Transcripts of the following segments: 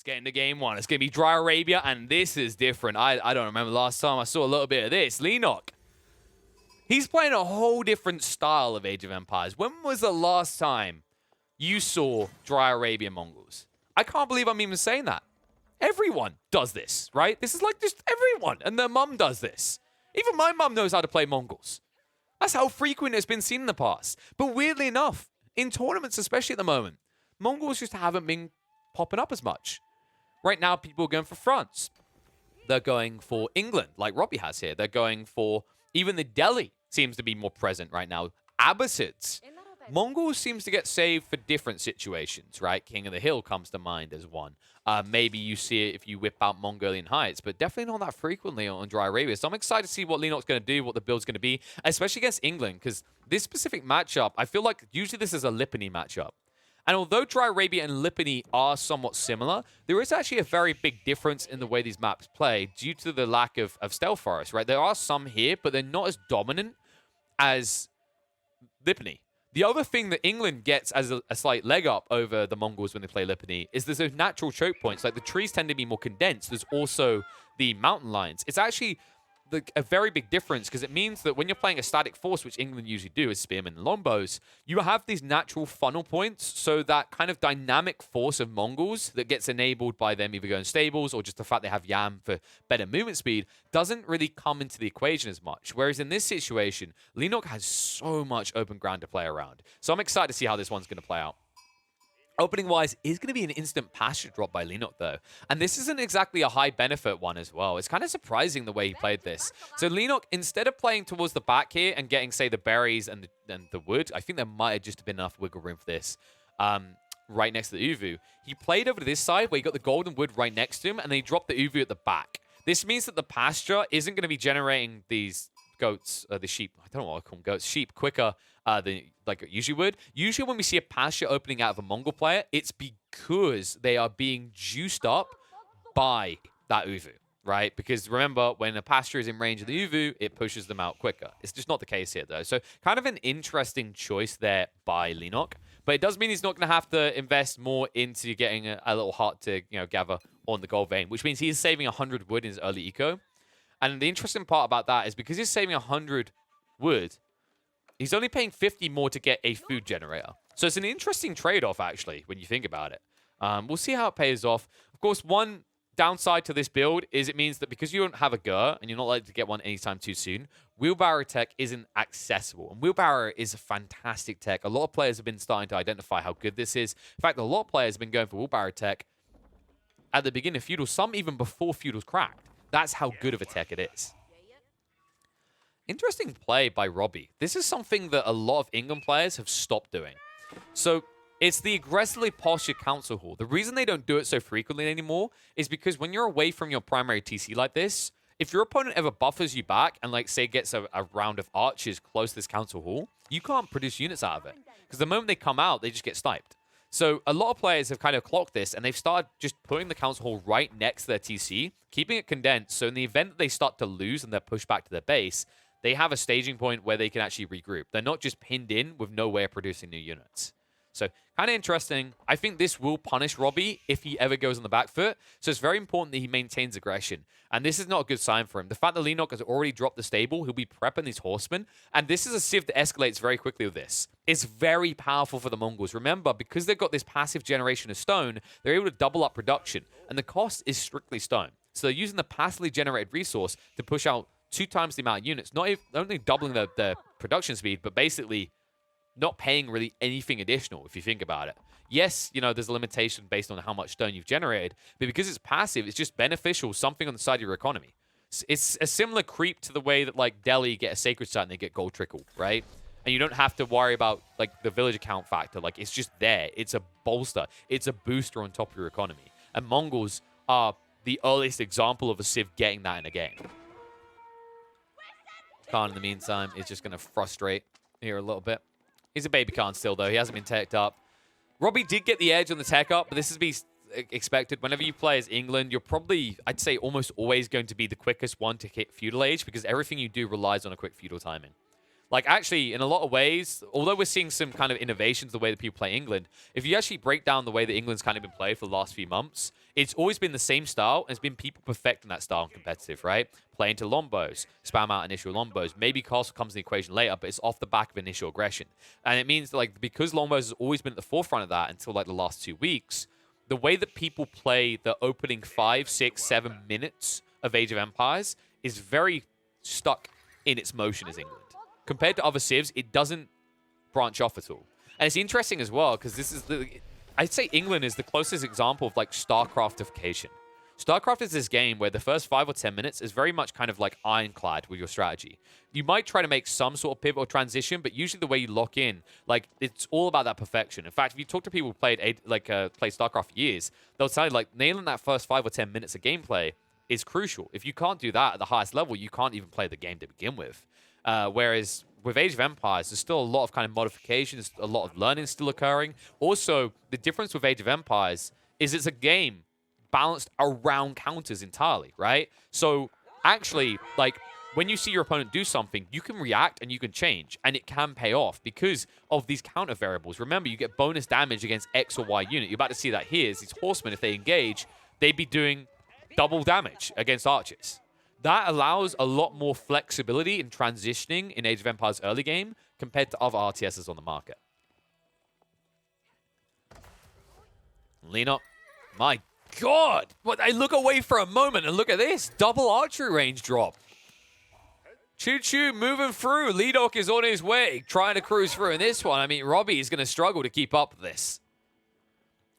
Let's get into game one. It's going to be Dry Arabia, and this is different. I don't remember last time I saw a little bit of this. Leenock. He's playing a whole different style of Age of Empires. When was the last time you saw Dry Arabian Mongols? I can't believe I'm even saying that. Everyone does this, right? This is like just everyone, and their mum does this. Even my mum knows how to play Mongols. That's how frequent it's been seen in the past. But weirdly enough, in tournaments, especially at the moment, Mongols just haven't been popping up as much. Right now, people are going for France. They're going for England, like Robbie has here. They're going for even the Delhi seems to be more present right now. Abbasids. Mongols seems to get saved for different situations, right? King of the Hill comes to mind as one. Maybe you see it if you whip out Mongolian Heights, but definitely not that frequently on Dry Arabia. So I'm excited to see what Leenock's going to do, what the build's going to be, especially against England, because this specific matchup, I feel like usually this is a Lipany matchup. And although Dry Arabia and Lipany are somewhat similar, there is actually a very big difference in the way these maps play due to the lack of stealth forests, right? There are some here, but they're not as dominant as Lipany. The other thing that England gets as a slight leg up over the Mongols when they play Lipany is there's those natural choke points. Like the trees tend to be more condensed. There's also the mountain lines. It's actually a very big difference because it means that when you're playing a static force, which England usually do as spearmen and longbows, you have these natural funnel points. So that kind of dynamic force of Mongols that gets enabled by them either going stables or just the fact they have Yam for better movement speed doesn't really come into the equation as much. Whereas in this situation, Leenock has so much open ground to play around. So I'm excited to see how this one's going to play out. Opening-wise is going to be an instant pasture drop by Leenock, though. And this isn't exactly a high-benefit one as well. It's kind of surprising the way he played this. So Leenock, instead of playing towards the back here and getting, say, the berries and the wood, I think there might have just been enough wiggle room for this right next to the Uvu. He played over to this side where he got the golden wood right next to him, and then he dropped the Uvu at the back. This means that the pasture isn't going to be generating these goats, the sheep, I don't know what I call them, goats, sheep, quicker than like it usually would. Usually when we see a pasture opening out of a Mongol player, it's because they are being juiced up by that Uvu, right? Because remember, when a pasture is in range of the Uvu, it pushes them out quicker. It's just not the case here, though. So kind of an interesting choice there by Leenock. But it does mean he's not going to have to invest more into getting a little heart to gather on the gold vein, which means he is saving 100 wood in his early eco. And the interesting part about that is because he's saving 100 wood, he's only paying 50 more to get a food generator. So it's an interesting trade-off, actually, when you think about it. We'll see how it pays off. Of course, one downside to this build is it means that because you don't have a Gur, and you're not likely to get one anytime too soon, wheelbarrow tech isn't accessible. And wheelbarrow is a fantastic tech. A lot of players have been starting to identify how good this is. In fact, a lot of players have been going for wheelbarrow tech at the beginning of Feudal, some even before Feudal's cracked. That's how good of a tech it is. Interesting play by Robbie. This is something that a lot of England players have stopped doing. So it's the aggressively postured council hall. The reason they don't do it so frequently anymore is because when you're away from your primary TC like this, if your opponent ever buffers you back and, like, say, gets a round of archers close to this council hall, you can't produce units out of it. Because the moment they come out, they just get sniped. So a lot of players have kind of clocked this, and they've started just putting the council hall right next to their TC, keeping it condensed, so in the event that they start to lose and they're pushed back to their base, they have a staging point where they can actually regroup. They're not just pinned in with no way of producing new units. So kind of interesting. I think this will punish Robbie if he ever goes on the back foot. So it's very important that he maintains aggression. And this is not a good sign for him. The fact that Leenock has already dropped the stable, he'll be prepping these horsemen. And this is a civ that escalates very quickly with this. It's very powerful for the Mongols. Remember, because they've got this passive generation of stone, they're able to double up production. And the cost is strictly stone. So they're using the passively generated resource to push out 2 times the amount of units. Not only doubling their production speed, but basically not paying really anything additional, if you think about it. Yes, there's a limitation based on how much stone you've generated, but because it's passive, it's just beneficial, something on the side of your economy. It's a similar creep to the way that, like, Delhi get a sacred site and they get gold trickle, right? And you don't have to worry about, like, the village account factor. Like, it's just there. It's a bolster. It's a booster on top of your economy. And Mongols are the earliest example of a civ getting that in a game. Khan, in the meantime, is just going to frustrate here a little bit. He's a baby Khan still, though. He hasn't been teched up. Robbie did get the edge on the tech up, but this is to be expected. Whenever you play as England, you're probably, I'd say, almost always going to be the quickest one to hit feudal age because everything you do relies on a quick feudal timing. Like, actually, in a lot of ways, although we're seeing some kind of innovations the way that people play England, if you actually break down the way that England's kind of been played for the last few months, it's always been the same style, and it's been people perfecting that style in competitive, right? Playing to lombos, spam out initial lombos. Maybe castle comes in the equation later, but it's off the back of initial aggression. And it means that, like, because lombos has always been at the forefront of that until, like, the last 2 weeks, the way that people play the opening 5, 6, 7 minutes of Age of Empires is very stuck in its motion as England. Compared to other civs, it doesn't branch off at all. And it's interesting as well, because this is I'd say England is the closest example of, like, StarCraftification. StarCraft is this game where the first 5 or 10 minutes is very much kind of like ironclad with your strategy. You might try to make some sort of pivot or transition, but usually the way you lock in, like, it's all about that perfection. In fact, if you talk to people who played StarCraft for years, they'll tell you, like, nailing that first 5 or 10 minutes of gameplay is crucial. If you can't do that at the highest level, you can't even play the game to begin with. Whereas with Age of Empires, there's still a lot of kind of modifications, a lot of learning still occurring. Also, the difference with Age of Empires is it's a game balanced around counters entirely, right? So actually, like, when you see your opponent do something, you can react and you can change, and it can pay off because of these counter variables. Remember, you get bonus damage against X or Y unit. You're about to see that here. These horsemen, if they engage, they'd be doing double damage against archers. That allows a lot more flexibility in transitioning in Age of Empires early game compared to other RTSs on the market. Leenock, my God! What, I look away for a moment and look at this. Double archery range drop. Choo-choo, moving through. Leenock is on his way, trying to cruise through in this one. I mean, Robbie is going to struggle to keep up with this.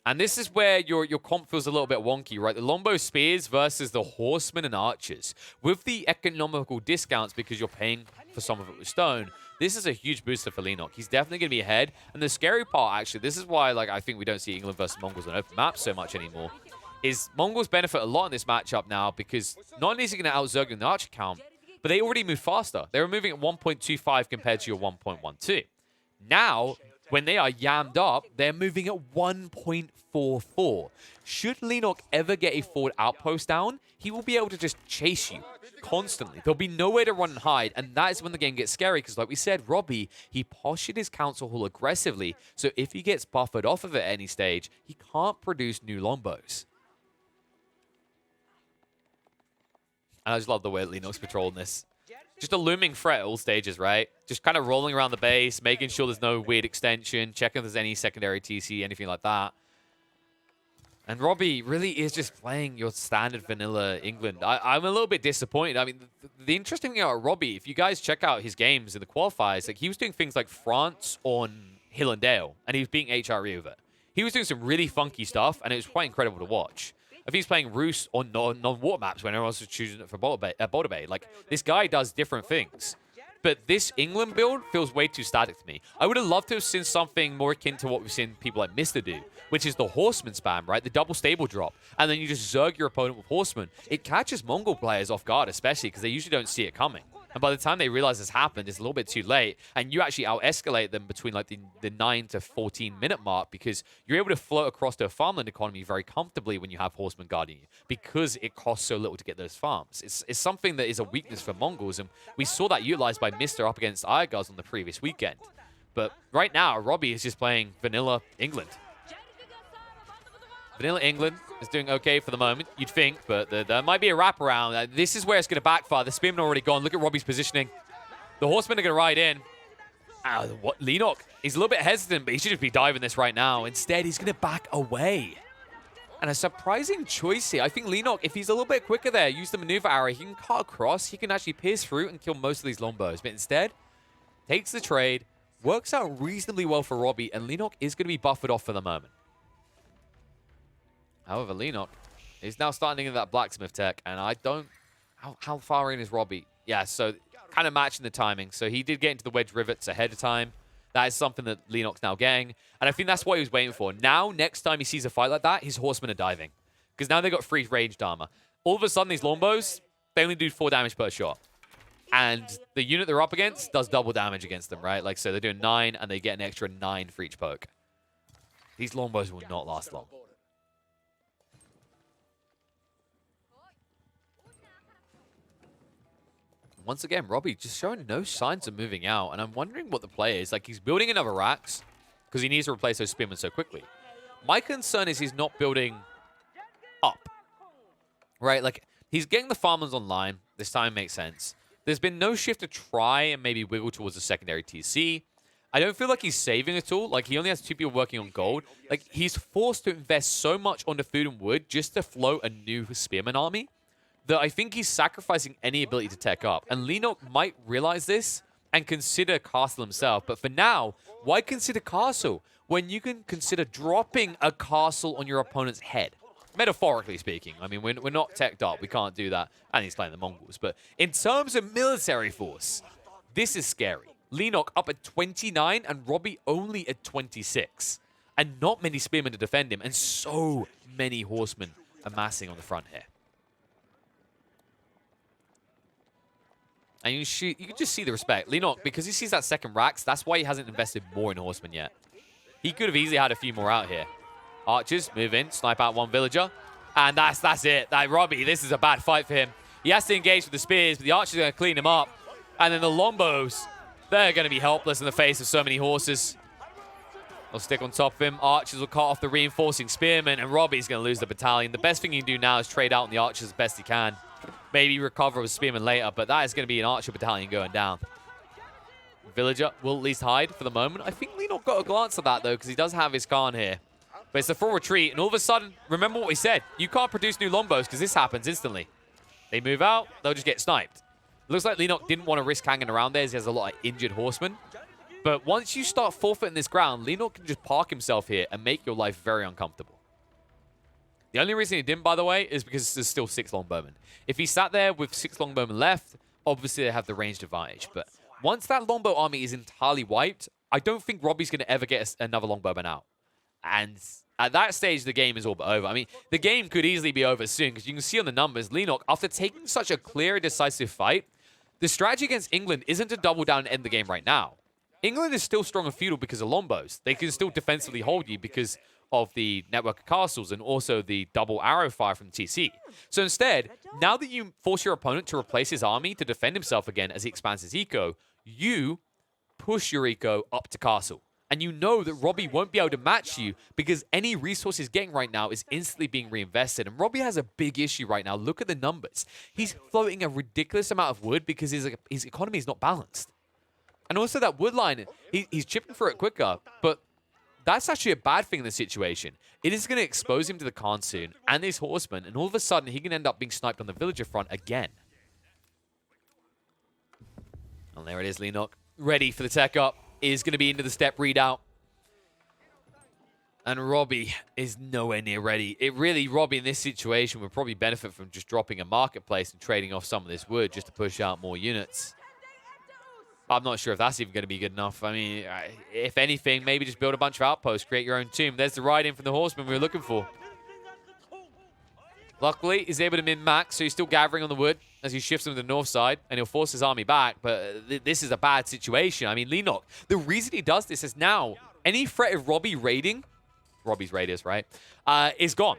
And this is where your comp feels a little bit wonky, right? The Lombo Spears versus the Horsemen and Archers. With the economical discounts, because you're paying for some of it with stone, this is a huge booster for Leenock. He's definitely going to be ahead. And the scary part, actually, this is why, like, I think we don't see England versus Mongols on open maps so much anymore, is Mongols benefit a lot in this matchup now because not only is he going to out-Zerg in the Archer count, but they already move faster. They were moving at 1.25 compared to your 1.12. Now, when they are yammed up, they're moving at 1.44. Should Leenock ever get a forward outpost down, he will be able to just chase you constantly. There'll be nowhere to run and hide, and that is when the game gets scary, because like we said, Robbie, he postured his council hall aggressively, so if he gets buffered off of it at any stage, he can't produce new Lombos. And I just love the way Leenock's patrolling this. Just a looming threat at all stages, right? Just kind of rolling around the base, making sure there's no weird extension, checking if there's any secondary TC, anything like that. And Robbie really is just playing your standard vanilla England. I'm a little bit disappointed. I mean, the interesting thing about Robbie, if you guys check out his games in the qualifiers, like, he was doing things like France on Hill and Dale, and he was being HRE with it. He was doing some really funky stuff, and it was quite incredible to watch. If he's playing Roos on non-water maps when everyone else is choosing it for Boulder Bay, like, this guy does different things. But this England build feels way too static to me. I would have loved to have seen something more akin to what we've seen people like Mr. do, which is the Horseman spam, right? The double stable drop. And then you just Zerg your opponent with Horseman. It catches Mongol players off guard, especially because they usually don't see it coming. And by the time they realize this happened, it's a little bit too late. And you actually out-escalate them between like the 9 to 14 minute mark because you're able to float across to a farmland economy very comfortably when you have Horsemen guarding you because it costs so little to get those farms. It's something that is a weakness for Mongols, and we saw that utilized by Mr. up against Iagars on the previous weekend. But right now, Robbie is just playing vanilla England. Vanilla England is doing okay for the moment, you'd think, but there might be a wraparound. This is where it's going to backfire. The Spearmen already gone. Look at Robbie's positioning. The Horsemen are going to ride in. What? Leenock, he's a little bit hesitant, but he should just be diving this right now. Instead, he's going to back away. And a surprising choice here. I think Leenock, if he's a little bit quicker there, use the maneuver arrow, he can cut across, he can actually pierce through and kill most of these Lombos. But instead, takes the trade, works out reasonably well for Robbie, and Leenock is going to be buffered off for the moment. However, Leenock is now starting in that blacksmith tech, and I don't... How far in is Robbie? Yeah, so kind of matching the timing. So he did get into the wedge rivets ahead of time. That is something that Leenock's now getting, and I think that's what he was waiting for. Now, next time he sees a fight like that, his horsemen are diving. Because now they've got free ranged armor. All of a sudden, these Lombos, they only do 4 damage per shot. And the unit they're up against does double damage against them, right? Like, so they're doing 9, and they get an extra 9 for each poke. These Lombos will not last long. Once again, Robbie just showing no signs of moving out. And I'm wondering what the play is. Like, he's building another racks because he needs to replace those spearmen so quickly. My concern is he's not building up. Right? Like, he's getting the farmers online. This time makes sense. There's been no shift to try and maybe wiggle towards a secondary TC. I don't feel like he's saving at all. Like, he only has 2 people working on gold. Like, he's forced to invest so much onto food and wood just to float a new spearman army that I think he's sacrificing any ability to tech up. And Leenock might realize this and consider castle himself. But for now, why consider castle when you can consider dropping a castle on your opponent's head? Metaphorically speaking. I mean, we're not teched up. We can't do that. And he's playing the Mongols. But in terms of military force, this is scary. Leenock up at 29 and Robbie only at 26. And not many spearmen to defend him. And so many horsemen amassing on the front here. And you can just see the respect. Leenock, because he sees that second racks, that's why he hasn't invested more in horsemen yet. He could have easily had a few more out here. Archers move in, snipe out one villager. And that's it. Robbie, this is a bad fight for him. He has to engage with the spears, but the archers are going to clean him up. And then the Lombos, they're going to be helpless in the face of so many horses. They'll stick on top of him. Archers will cut off the reinforcing spearmen, and Robbie's going to lose the battalion. The best thing he can do now is trade out on the archers as best he can. Maybe recover with spearmen later, but that is going to be an archer battalion going down. Villager will at least hide for the moment. I think Leenock got a glance at that, though, because he does have his Khan here. But it's a full retreat, and all of a sudden, remember what we said. You can't produce new Lombos, because this happens instantly. They move out, they'll just get sniped. Looks like Leenock didn't want to risk hanging around there, as he has a lot of injured horsemen. But once you start forfeiting this ground, Leenock can just park himself here and make your life very uncomfortable. The only reason he didn't, by the way, is because there's still 6 longbowmen. If he sat there with 6 longbowmen left, obviously they have the ranged advantage. But once that longbow army is entirely wiped, I don't think Robbie's going to ever get another longbowman out. And at that stage, the game is all but over. I mean, the game could easily be over soon, because you can see on the numbers, Leenock, after taking such a clear and decisive fight, the strategy against England isn't to double down and end the game right now. England is still strong and feudal because of Lombos. They can still defensively hold you because of the network of castles and also the double arrow fire from TC. So instead, now that you force your opponent to replace his army to defend himself again as he expands his eco, you push your eco up to castle. And you know that Robbie won't be able to match you because any resource he's getting right now is instantly being reinvested. And Robbie has a big issue right now. Look at the numbers. He's floating a ridiculous amount of wood because his economy is not balanced. And also that wood line, he's chipping for it quicker, but that's actually a bad thing in this situation. It is going to expose him to the Khan soon and his horsemen, and all of a sudden he can end up being sniped on the villager front again. And there it is, Leenock, ready for the tech up. Is going to be into the step readout. And Robbie is nowhere near ready. Robbie in this situation would probably benefit from just dropping a marketplace and trading off some of this wood just to push out more units. I'm not sure if that's even going to be good enough. I mean, if anything, maybe just build a bunch of outposts, create your own tomb. There's the ride-in from the horseman we were looking for. Luckily, he's able to min-max, so he's still gathering on the wood as he shifts them to the north side, and he'll force his army back, but this is a bad situation. I mean, Leenock, the reason he does this is now any threat of Robbie raiding, Robbie's radius, right, is gone.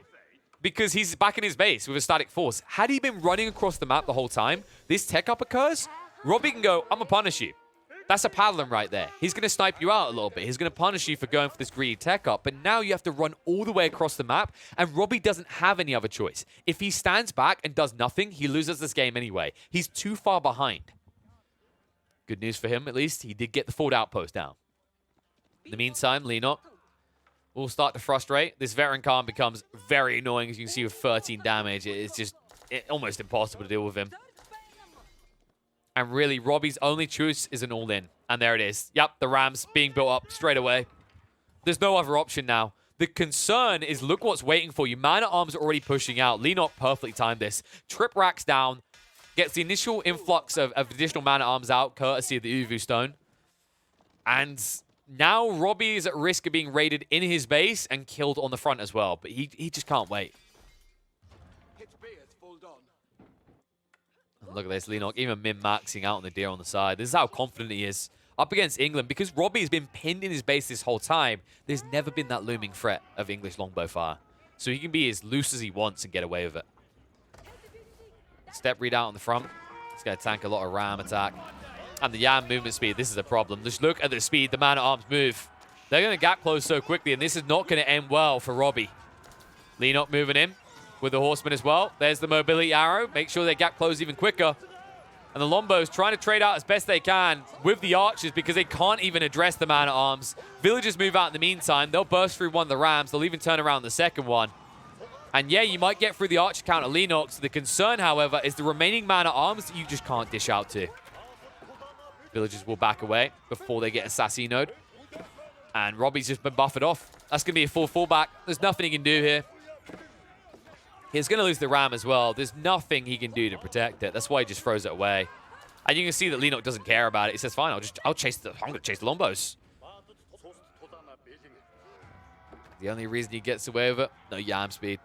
Because he's back in his base with a static force. Had he been running across the map the whole time, this tech-up occurs, Robbie can go, I'm going to punish you. That's a paddling right there. He's going to snipe you out a little bit. He's going to punish you for going for this greedy tech up. But now you have to run all the way across the map, and Robbie doesn't have any other choice. If he stands back and does nothing, he loses this game anyway. He's too far behind. Good news for him, at least. He did get the forward outpost down. In the meantime, Leenock will start to frustrate. This veteran Khan becomes very annoying, as you can see, with 13 damage. It's just almost impossible to deal with him. And really, Robbie's only choice is an all-in. And there it is. Yep, the Rams being built up straight away. There's no other option now. The concern is, look what's waiting for you. Man-at-Arms are already pushing out. Leenock perfectly timed this. Trip racks down. Gets the initial influx of additional Man-at-Arms out, courtesy of the Uvu Stone. And now Robbie is at risk of being raided in his base and killed on the front as well. But he just can't wait. Look at this, Leenock even min-maxing out on the deer on the side. This is how confident he is up against England. Because Robbie has been pinned in his base this whole time, there's never been that looming threat of English longbow fire. So he can be as loose as he wants and get away with it. Step readout on the front. It's going to tank a lot of ram attack. And the Yam movement speed, this is a problem. Just look at the speed the man-at-arms move. They're going to gap close so quickly, and this is not going to end well for Robbie. Leenock moving in with the Horseman as well. There's the mobility arrow. Make sure they gap close even quicker. And the Lombos trying to trade out as best they can with the Archers because they can't even address the man-at-arms. Villagers move out in the meantime. They'll burst through one of the Rams. They'll even turn around the second one. And yeah, you might get through the Archer count of Leenock. So the concern, however, is the remaining man-at-arms that you just can't dish out to. Villagers will back away before they get assassinoed. And Robbie's just been buffered off. That's going to be a full fallback. There's nothing he can do here. He's going to lose the Ram as well. There's nothing he can do to protect it. That's why he just throws it away. And you can see that Leenock doesn't care about it. He says, fine, I'm going to chase the Lombos. The only reason he gets away with it, no Yam speed.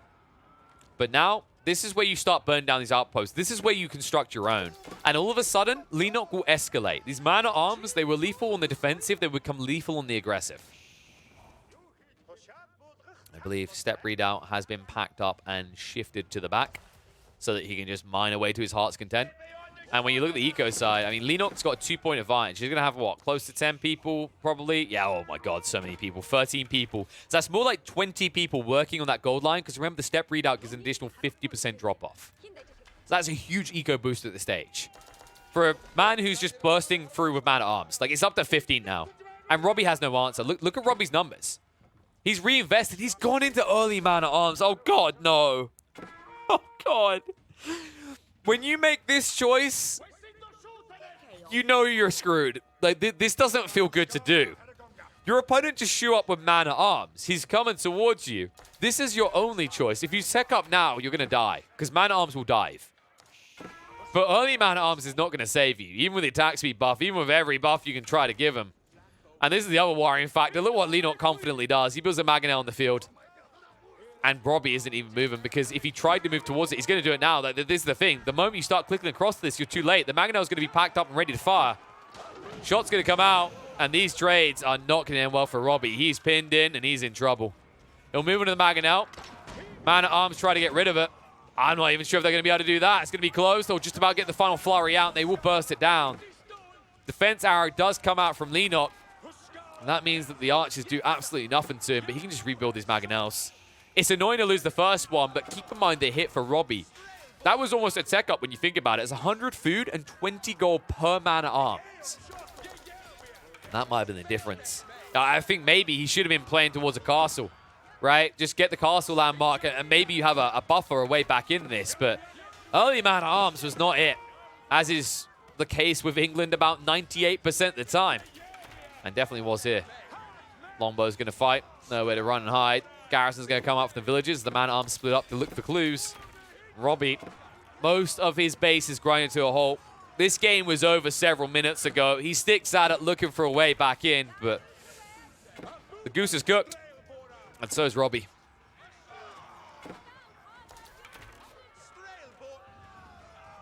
But now, this is where you start burning down these outposts. This is where you construct your own. And all of a sudden, Leenock will escalate. These man-at-arms, they were lethal on the defensive. They become lethal on the aggressive. I believe Step Readout has been packed up and shifted to the back so that he can just mine away to his heart's content. And when you look at the eco side, I mean, Leenock's got a 2-point advantage. He's going to have, what, close to 10 people, probably? Yeah, oh my god, so many people. 13 people. So that's more like 20 people working on that gold line, because remember, the Step Readout gives an additional 50% drop-off. So that's a huge eco boost at this stage. For a man who's just bursting through with man-at-arms, like, it's up to 15 now. And Robbie has no answer. Look at Robbie's numbers. He's reinvested. He's gone into early man-at-arms. Oh, God, no. Oh, God. When you make this choice, you know you're screwed. Like, this doesn't feel good to do. Your opponent just shoot up with man-at-arms. He's coming towards you. This is your only choice. If you tech up now, you're going to die, because man-at-arms will dive. But early man-at-arms is not going to save you, even with the attack speed buff, even with every buff you can try to give him. And this is the other worrying factor. Look what Leenock confidently does. He builds a Mangonel on the field. And Robbie isn't even moving, because if he tried to move towards it, he's going to do it now. This is the thing. The moment you start clicking across this, you're too late. The Mangonel is going to be packed up and ready to fire. Shot's going to come out, and these trades are not going to end well for Robbie. He's pinned in, and he's in trouble. He'll move into the Mangonel. Man-at-arms try to get rid of it. I'm not even sure if they're going to be able to do that. It's going to be close. They'll just about get the final flurry out, and they will burst it down. Defense arrow does come out from Leenock. And that means that the Archers do absolutely nothing to him, but he can just rebuild his Mangonels. It's annoying to lose the first one, but keep in mind the hit for Robbie. That was almost a tech up when you think about it. It's 100 food and 20 gold per man-at-arms. That might have been the difference. I think maybe he should have been playing towards a castle, right? Just get the castle landmark, and maybe you have a buffer, a way back in this. But early man-at-arms was not it, as is the case with England about 98% of the time. And definitely was here. Longbow's going to fight. Nowhere to run and hide. Garrison's going to come up from the villages. The man-at-arms split up to look for clues. Robbie, most of his base is grinding to a halt. This game was over several minutes ago. He sticks at it looking for a way back in, but the goose is cooked. And so is Robbie.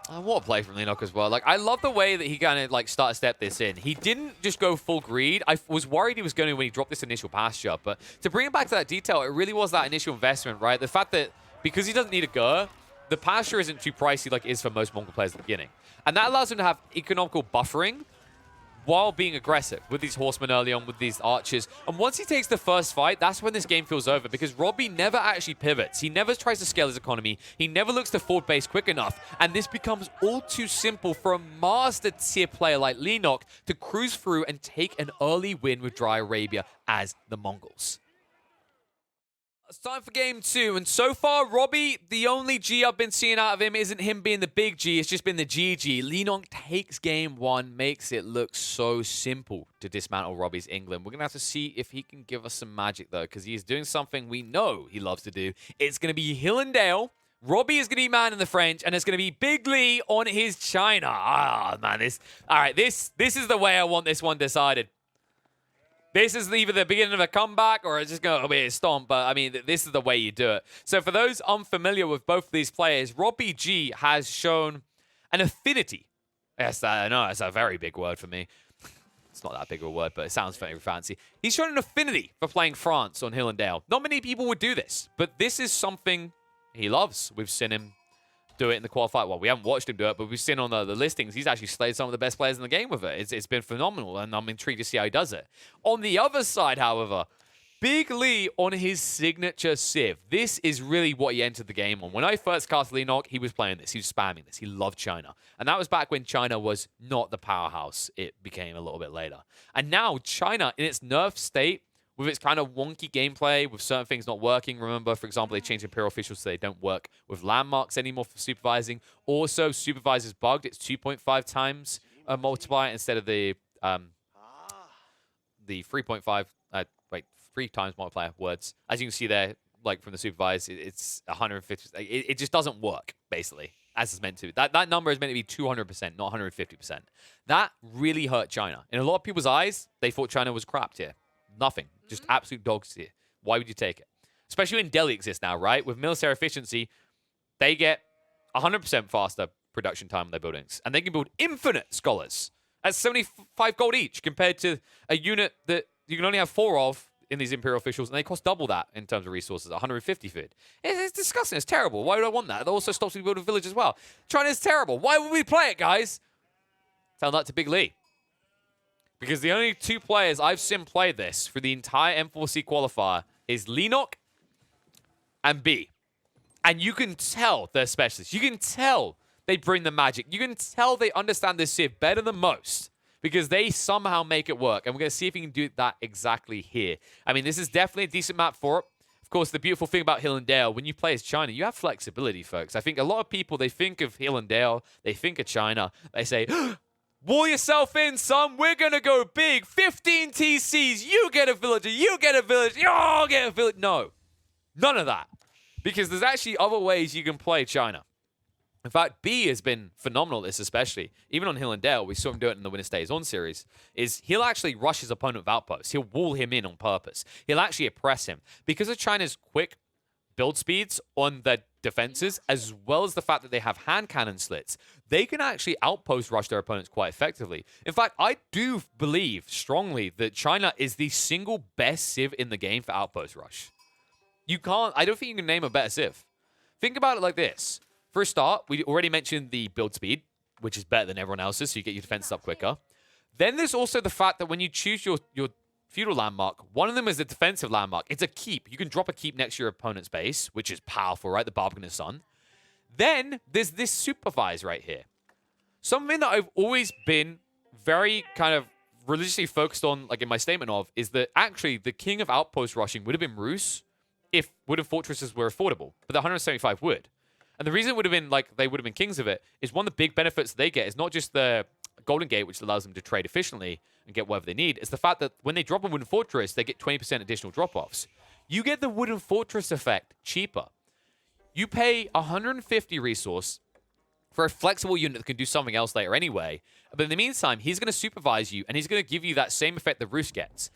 What a play from Leenock as well. Like, I love the way that he kind of like step this in. He didn't just go full greed. I was worried he was going to when he dropped this initial pasture, but to bring it back to that detail, it really was that initial investment, right? The fact that because he doesn't need a Gur, the pasture isn't too pricey like it is for most Mongol players at the beginning. And that allows him to have economical buffering while being aggressive with these horsemen early on, with these archers. And once he takes the first fight, that's when this game feels over, because Robbie never actually pivots. He never tries to scale his economy. He never looks to forward base quick enough. And this becomes all too simple for a master tier player like Leenock to cruise through and take an early win with Dry Arabia as the Mongols. It's time for game 2, and so far, Robbie, the only G I've been seeing out of him isn't him being the big G, it's just been the GG. Leenock takes game 1, makes it look so simple to dismantle Robbie's England. We're going to have to see if he can give us some magic, though, because he's doing something we know he loves to do. It's going to be Hill and Dale. Robbie is going to be man in the French, and it's going to be Big Lee on his China. Ah, man, this is the way I want this one decided. This is either the beginning of a comeback or it's just going to be a stomp. But, I mean, this is the way you do it. So, for those unfamiliar with both of these players, RobbyG has shown an affinity. Yes, I know, that's a very big word for me. It's not that big of a word, but it sounds very fancy. He's shown an affinity for playing France on Hill and Dale. Not many people would do this, but this is something he loves. We've seen him do it in the qualifier. Well, we haven't watched him do it, but we've seen on the listings, he's actually slayed some of the best players in the game with it. It's been phenomenal, and I'm intrigued to see how he does it. On the other side, however, Big Lee on his signature Civ. This is really what he entered the game on. When I first cast Leenock, he was playing this. He was spamming this. He loved China. And that was back when China was not the powerhouse it became a little bit later. And now China, in its nerf state, with its kind of wonky gameplay, with certain things not working. Remember, for example, they changed Imperial officials so they don't work with landmarks anymore for supervising. Also, supervisor's bugged. It's 2.5 times a multiplier instead of the 3.5, 3 times multiplier words. As you can see there, like from the supervisor, it's 150. It just doesn't work, basically, as it's meant to. That number is meant to be 200%, not 150%. That really hurt China. In a lot of people's eyes, they thought China was crapped here. Nothing. Just absolute dogs here. Why would you take it? Especially when Delhi exists now, right? With military efficiency, they get 100% faster production time on their buildings. And they can build infinite scholars at 75 gold each compared to a unit that you can only have 4 of in these Imperial officials, and they cost double that in terms of resources, 150 food. It's disgusting. It's terrible. Why would I want that? It also stops me building a village as well. China's terrible. Why would we play it, guys? Tell that to Big Lee. Because the only 2 players I've seen play this for the entire N4C qualifier is Leenock and B. And you can tell they're specialists. You can tell they bring the magic. You can tell they understand this Civ better than most because they somehow make it work. And we're going to see if we can do that exactly here. I mean, this is definitely a decent map for it. Of course, the beautiful thing about Hill and Dale, when you play as China, you have flexibility, folks. I think a lot of people, they think of Hill and Dale, they think of China, they say, wall yourself in, son. We're going to go big. 15 TCs. You get a villager. You get a village. You all get a village. No. None of that. Because there's actually other ways you can play China. In fact, B has been phenomenal at this, especially. Even on Hill and Dale, we saw him do it in the Winner Stays On series, is he'll actually rush his opponent with outposts. He'll wall him in on purpose. He'll actually oppress him. Because of China's quick build speeds on their defenses, as well as the fact that they have hand cannon slits, they can actually outpost rush their opponents quite effectively. In fact, I do believe strongly that China is the single best Civ in the game for outpost rush. I don't think you can name a better Civ. Think about it like this. For a start, we already mentioned the build speed, which is better than everyone else's, so you get your defenses up quicker. Then there's also the fact that when you choose your feudal landmark, one of them is a defensive landmark. It's a keep. You can drop a keep next to your opponent's base, which is powerful, right? The Barbarous Sun. Then there's this supervise right here. Something that I've always been very kind of religiously focused on, like in my statement of, is that actually the king of outpost rushing would have been Rus if wooden fortresses were affordable, but the 175 would. And the reason it would have been like they would have been kings of it is one of the big benefits they get is not just the Golden Gate, which allows them to trade efficiently and get whatever they need. It's the fact that when they drop a wooden fortress, they get 20% additional drop-offs. You get the wooden fortress effect cheaper. You pay 150 resource for a flexible unit that can do something else later anyway. But in the meantime, he's going to supervise you, and he's going to give you that same effect that Rus gets.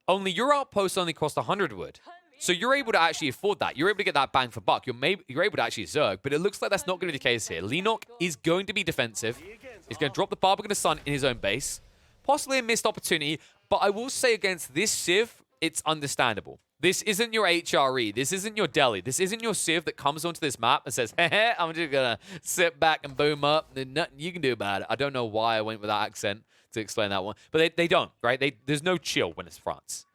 Only your outpost only cost 100 wood. So you're able to actually afford that. You're able to get that bang for buck. You're able to actually zerg, but it looks like that's not going to be the case here. Leenock is going to be defensive. He's going to drop the Barbarous Sun in his own base. Possibly a missed opportunity, but I will say against this Civ, it's understandable. This isn't your HRE. This isn't your Delhi. This isn't your Civ that comes onto this map and says, hey, I'm just going to sit back and boom up. There's nothing you can do about it. I don't know why I went with that accent to explain that one. But they don't, right? There's no chill when it's France.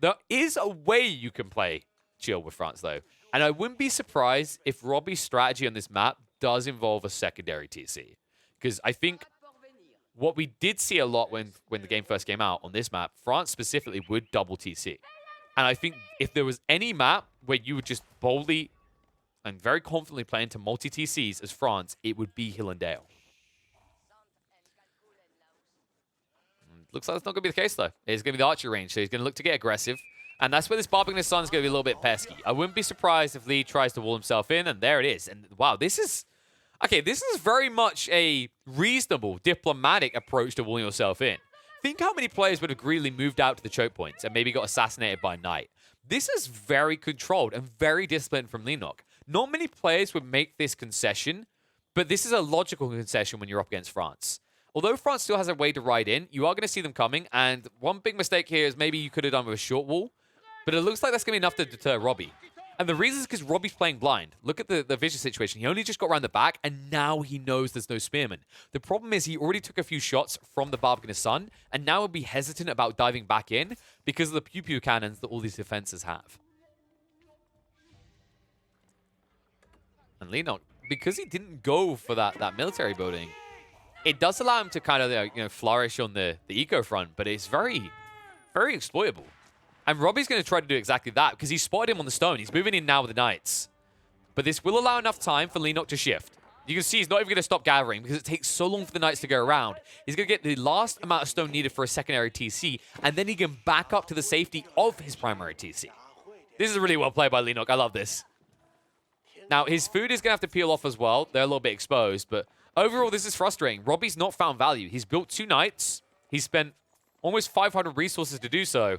There is a way you can play chill with France, though. And I wouldn't be surprised if Robbie's strategy on this map does involve a secondary TC. Because I think what we did see a lot when the game first came out on this map, France specifically would double TC. And I think if there was any map where you would just boldly and very confidently play into multi-TCs as France, it would be Hill and Dale. Looks like that's not going to be the case, though. It's going to be the archery range, so he's going to look to get aggressive. And that's where this Barbarous Sun is going to be a little bit pesky. I wouldn't be surprised if Lee tries to wall himself in, and there it is. And wow, this is... Okay, this is very much a reasonable, diplomatic approach to walling yourself in. Think how many players would have greedily moved out to the choke points and maybe got assassinated by night. This is very controlled and very disciplined from Leenock. Not many players would make this concession, but this is a logical concession when you're up against France. Although France still has a way to ride in, you are going to see them coming, and one big mistake here is maybe you could have done with a short wall, but it looks like that's going to be enough to deter Robbie. And the reason is because Robbie's playing blind. Look at the vision situation. He only just got around the back, and now he knows there's no spearman. The problem is he already took a few shots from the Barbican's Sun, and now would be hesitant about diving back in because of the pew-pew cannons that all these defenses have. And Leenock, because he didn't go for that military building, it does allow him to kind of flourish on the eco front, but it's very, very exploitable. And Robbie's going to try to do exactly that because he spotted him on the stone. He's moving in now with the Knights. But this will allow enough time for Leenock to shift. You can see he's not even going to stop gathering because it takes so long for the Knights to go around. He's going to get the last amount of stone needed for a secondary TC, and then he can back up to the safety of his primary TC. This is really well played by Leenock. I love this. Now, his food is going to have to peel off as well. They're a little bit exposed, but overall, this is frustrating. Robbie's not found value. He's built 2 Knights. He's spent almost 500 resources to do so.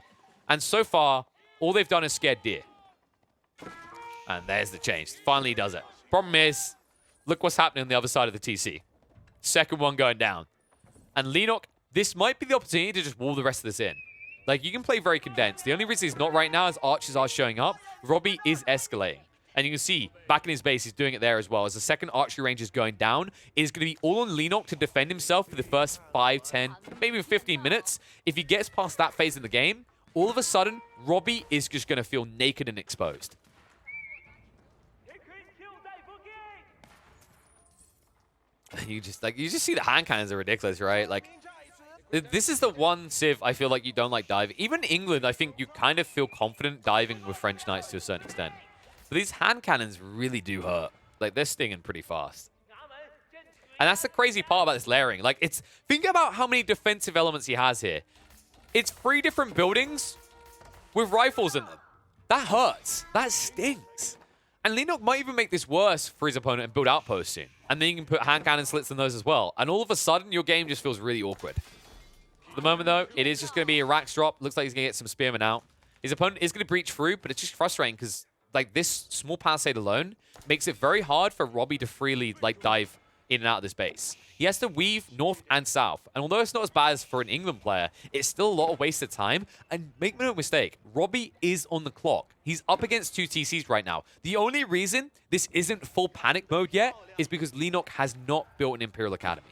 And so far, all they've done is scared deer. And there's the change. Finally he does it. Problem is, look what's happening on the other side of the TC. Second one going down. And Leenock, this might be the opportunity to just wall the rest of this in. Like, you can play very condensed. The only reason he's not right now is archers are showing up. Robbie is escalating. And you can see, back in his base, he's doing it there as well. As the second archery range is going down, it is going to be all on Leenock to defend himself for the first 5, 10, maybe 15 minutes. If he gets past that phase in the game, all of a sudden, Robbie is just going to feel naked and exposed. You just see the hand cannons are ridiculous, right? Like, this is the one civ I feel like you don't like diving. Even in England, I think you kind of feel confident diving with French Knights to a certain extent. But these hand cannons really do hurt. Like, they're stinging pretty fast. And that's the crazy part about this layering. Like, think about how many defensive elements he has here. It's 3 different buildings with rifles in them. That hurts. That stings. And Leenock might even make this worse for his opponent and build outposts soon. And then you can put hand cannon slits in those as well. And all of a sudden, your game just feels really awkward. At the moment, though, it is just going to be a Rax drop. Looks like he's going to get some spearmen out. His opponent is going to breach through, but it's just frustrating because, like, this small palisade alone makes it very hard for Robbie to freely, like, dive in and out of this base. He has to weave north and south. And although it's not as bad as for an England player, it's still a lot of wasted time. And make no mistake, Robbie is on the clock. He's up against 2 TCs right now. The only reason this isn't full panic mode yet is because Leenock has not built an Imperial Academy.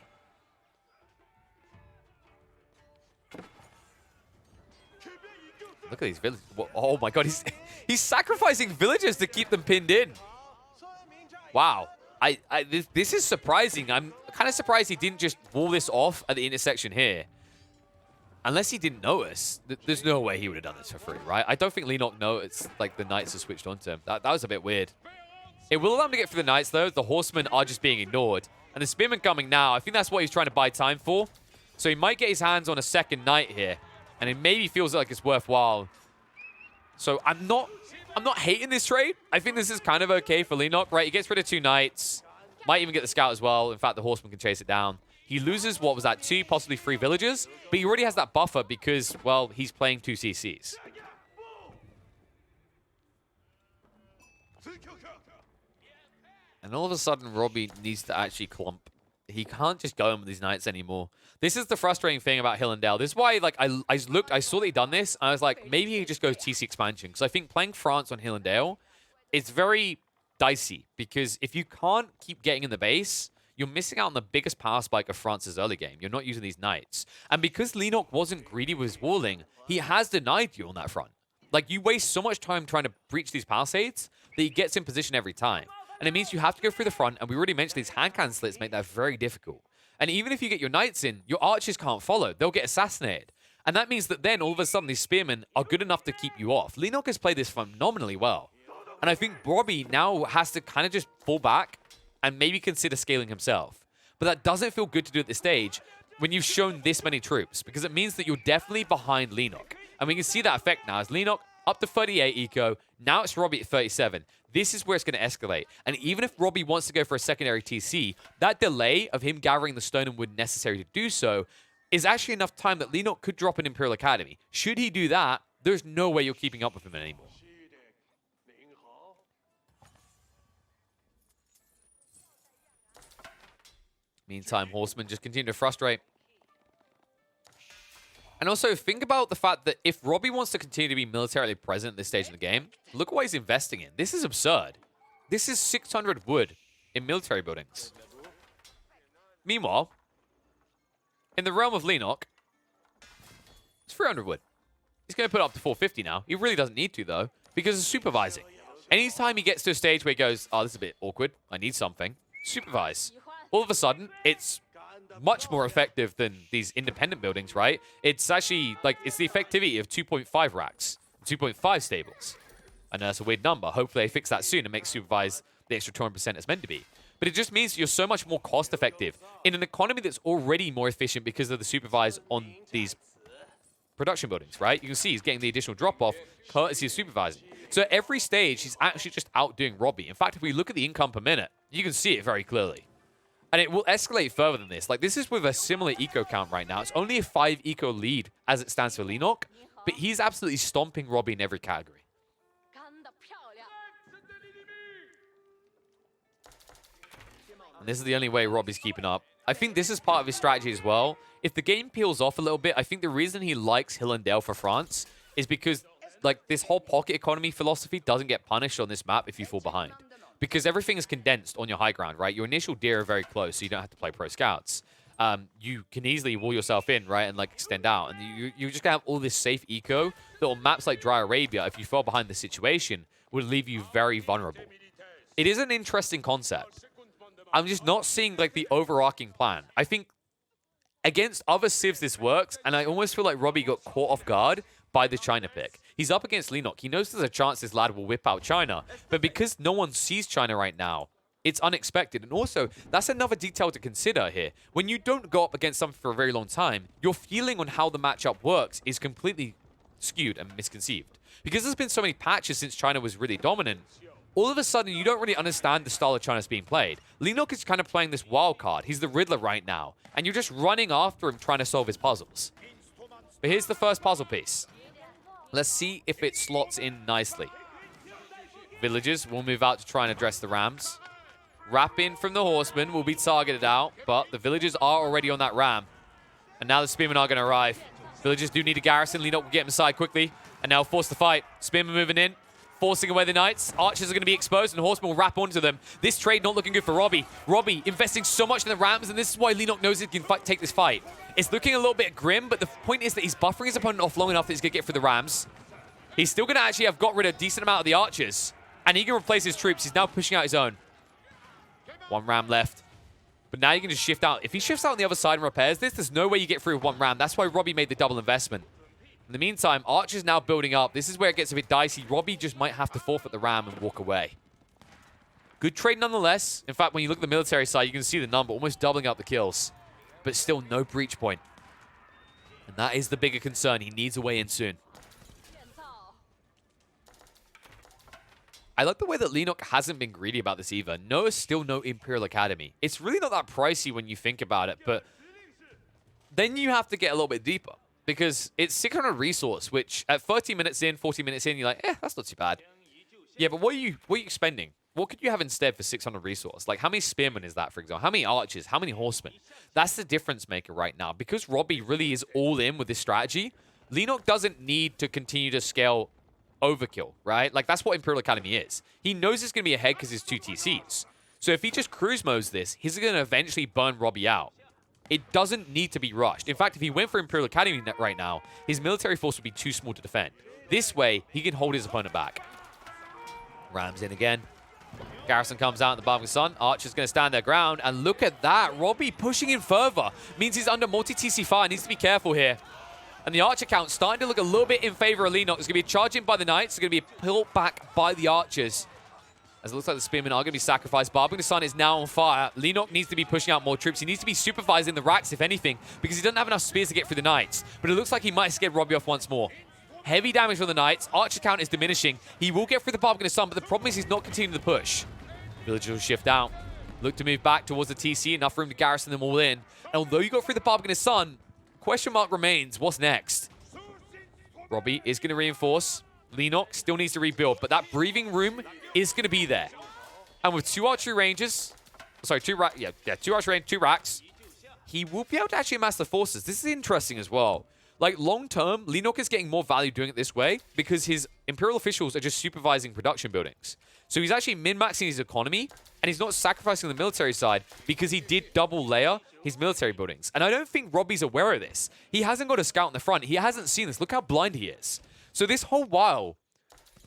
Look at these villages. Oh my god, he's sacrificing villagers to keep them pinned in. Wow. This is surprising. I'm kind of surprised he didn't just wall this off at the intersection here. Unless he didn't notice. There's no way he would have done this for free, right? I don't think Leenock noticed, like, the Knights have switched onto him. That was a bit weird. It will allow him to get through the Knights, though. The Horsemen are just being ignored. And the Spearmen coming now. I think that's what he's trying to buy time for. So he might get his hands on a second Knight here. And it maybe feels like it's worthwhile. So I'm not hating this trade. I think this is kind of okay for Leenock, right? He gets rid of 2 Knights. Might even get the Scout as well. In fact, the Horseman can chase it down. He loses, what was that, 2, possibly 3 villagers. But he already has that buffer because, well, he's playing 2 CCs. And all of a sudden, Robbie needs to actually clump. He can't just go in with these Knights anymore. This is the frustrating thing about Hill and Dale. This is why, like, I saw that he'd done this, and I was like, maybe he just goes TC expansion. Because I think playing France on Hill and Dale, it's very dicey. Because if you can't keep getting in the base, you're missing out on the biggest power spike of France's early game. You're not using these Knights. And because Leenock wasn't greedy with his walling, he has denied you on that front. Like, you waste so much time trying to breach these palisades that he gets in position every time. And it means you have to go through the front, and we already mentioned these hand cannon slits make that very difficult. And even if you get your Knights in, your archers can't follow. They'll get assassinated. And that means that then, all of a sudden, these spearmen are good enough to keep you off. Leenock has played this phenomenally well. And I think Robbie now has to kind of just fall back and maybe consider scaling himself. But that doesn't feel good to do at this stage when you've shown this many troops, because it means that you're definitely behind Leenock. And we can see that effect now as Leenock up to 38 eco. Now it's Robbie at 37. This is where it's going to escalate. And even if Robbie wants to go for a secondary TC, that delay of him gathering the stone and wood necessary to do so is actually enough time that Leenock could drop an Imperial Academy. Should he do that, there's no way you're keeping up with him anymore. Meantime, Horsemen just continue to frustrate. And also, think about the fact that if Robbie wants to continue to be militarily present at this stage in the game, look at what he's investing in. This is absurd. This is 600 wood in military buildings. Meanwhile, in the realm of Leenock, it's 300 wood. He's going to put it up to 450 now. He really doesn't need to, though, because of supervising. Anytime he gets to a stage where he goes, oh, this is a bit awkward, I need something, supervise. All of a sudden, it's much more effective than these independent buildings, right? It's actually, like, it's the effectivity of 2.5 racks, 2.5 stables. I know that's a weird number. Hopefully they fix that soon and make supervise the extra 200% it's meant to be. But it just means you're so much more cost-effective in an economy that's already more efficient because of the supervise on these production buildings, right? You can see he's getting the additional drop-off courtesy of supervising. So at every stage, he's actually just outdoing Robbie. In fact, if we look at the income per minute, you can see it very clearly. And it will escalate further than this. Like, this is with a similar eco count right now. It's only a 5 eco lead as it stands for Leenock, but he's absolutely stomping Robbie in every category. And this is the only way Robbie's keeping up. I think this is part of his strategy as well. If the game peels off a little bit, I think the reason he likes Hill and Dale for France is because, like, this whole pocket economy philosophy doesn't get punished on this map if you fall behind. Because everything is condensed on your high ground, right? Your initial deer are very close, so you don't have to play pro scouts. You can easily wall yourself in, right, and, like, extend out. And you're just going to have all this safe eco that on maps like Dry Arabia, if you fall behind the situation, would leave you very vulnerable. It is an interesting concept. I'm just not seeing, like, the overarching plan. I think against other civs this works, and I almost feel like Robbie got caught off guard by the China pick. He's up against Leenock. He knows there's a chance this lad will whip out China, but because no one sees China right now, it's unexpected. And also, that's another detail to consider here. When you don't go up against something for a very long time, your feeling on how the matchup works is completely skewed and misconceived. Because there's been so many patches since China was really dominant, all of a sudden, you don't really understand the style of China's being played. Leenock is kind of playing this wild card. He's the Riddler right now. And you're just running after him trying to solve his puzzles. But here's the first puzzle piece. Let's see if it slots in nicely. Villagers will move out to try and address the Rams. Wrap in from the Horsemen will be targeted out, but the Villagers are already on that Ram. And now the Spearmen are going to arrive. Villagers do need a garrison. Leenock will get him aside quickly. And now force the fight. Spearmen moving in. Forcing away the Knights. Archers are going to be exposed, and Horsemen will wrap onto them. This trade not looking good for Robbie. Robbie investing so much in the Rams, and this is why Leenock knows he can take this fight. It's looking a little bit grim, but the point is that he's buffering his opponent off long enough that he's going to get through the Rams. He's still going to actually have got rid of a decent amount of the Archers, and he can replace his troops. He's now pushing out his own. One Ram left. But now you can just shift out. If he shifts out on the other side and repairs this, there's no way you get through with one Ram. That's why Robbie made the double investment. In the meantime, Archer's now building up. This is where it gets a bit dicey. Robbie just might have to forfeit the Ram and walk away. Good trade nonetheless. In fact, when you look at the military side, you can see the number, almost doubling up the kills. But still no breach point. And that is the bigger concern. He needs a way in soon. I like the way that Leenock hasn't been greedy about this either. No, is still no Imperial Academy. It's really not that pricey when you think about it, but then you have to get a little bit deeper. Because it's 600 resource, which at 30 minutes in, 40 minutes in, you're like, that's not too bad. Yeah, but what are you spending? What could you have instead for 600 resource? Like, how many spearmen is that, for example? How many archers? How many horsemen? That's the difference maker right now. Because Robbie really is all in with this strategy, Leenock doesn't need to continue to scale overkill, right? Like, that's what Imperial Academy is. He knows it's going to be ahead because he's 2 TCs. So if he just cruise modes this, he's going to eventually burn Robbie out. It doesn't need to be rushed. In fact, if he went for Imperial Academy right now, his military force would be too small to defend. This way, he can hold his opponent back. Rams in again. Garrison comes out in the Barking Sun. Archer's going to stand their ground. And look at that. Robbie pushing in further. Means he's under multi-TC fire. Needs to be careful here. And the Archer count starting to look a little bit in favor of Leenock. It's going to be a charge in by the Knights. It's going to be pulled back by the Archers. As it looks like the Spearmen are going to be sacrificed. Barking Sun is now on fire. Leenock needs to be pushing out more troops. He needs to be supervising the racks, if anything, because he doesn't have enough spears to get through the Knights. But it looks like he might scare Robbie off once more. Heavy damage from the Knights. Archer count is diminishing. He will get through the Barking Sun, but the problem is he's not continuing the push. Villagers will shift out. Look to move back towards the TC. Enough room to garrison them all in. And although you got through the Barking Sun, question mark remains. What's next? Robbie is going to reinforce. Leenock still needs to rebuild, but that breathing room is going to be there. And with 2 archery ranges, sorry, 2 archery range, 2 racks, he will be able to actually amass the forces. This is interesting as well. Like, long-term, Leenock is getting more value doing it this way because his Imperial officials are just supervising production buildings. So he's actually min-maxing his economy, and he's not sacrificing the military side because he did double layer his military buildings. And I don't think Robbie's aware of this. He hasn't got a scout in the front. He hasn't seen this. Look how blind he is. So this whole while,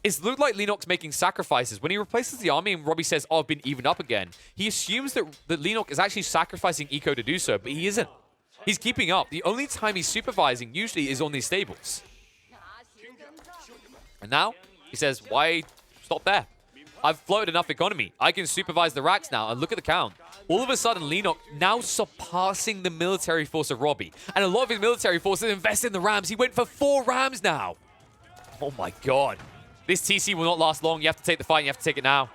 it's looked like Leenock's making sacrifices. When he replaces the army and Robbie says, oh, I've been evened up again, he assumes that Leenock is actually sacrificing eco to do so, but he isn't. He's keeping up. The only time he's supervising usually is on these stables. And now, he says, why stop there? I've floated enough economy. I can supervise the racks now, and look at the count. All of a sudden, Leenock now surpassing the military force of Robbie. And a lot of his military forces invest in the Rams. He went for 4 Rams now. Oh my god. This TC will not last long. You have to take the fight, and you have to take it now.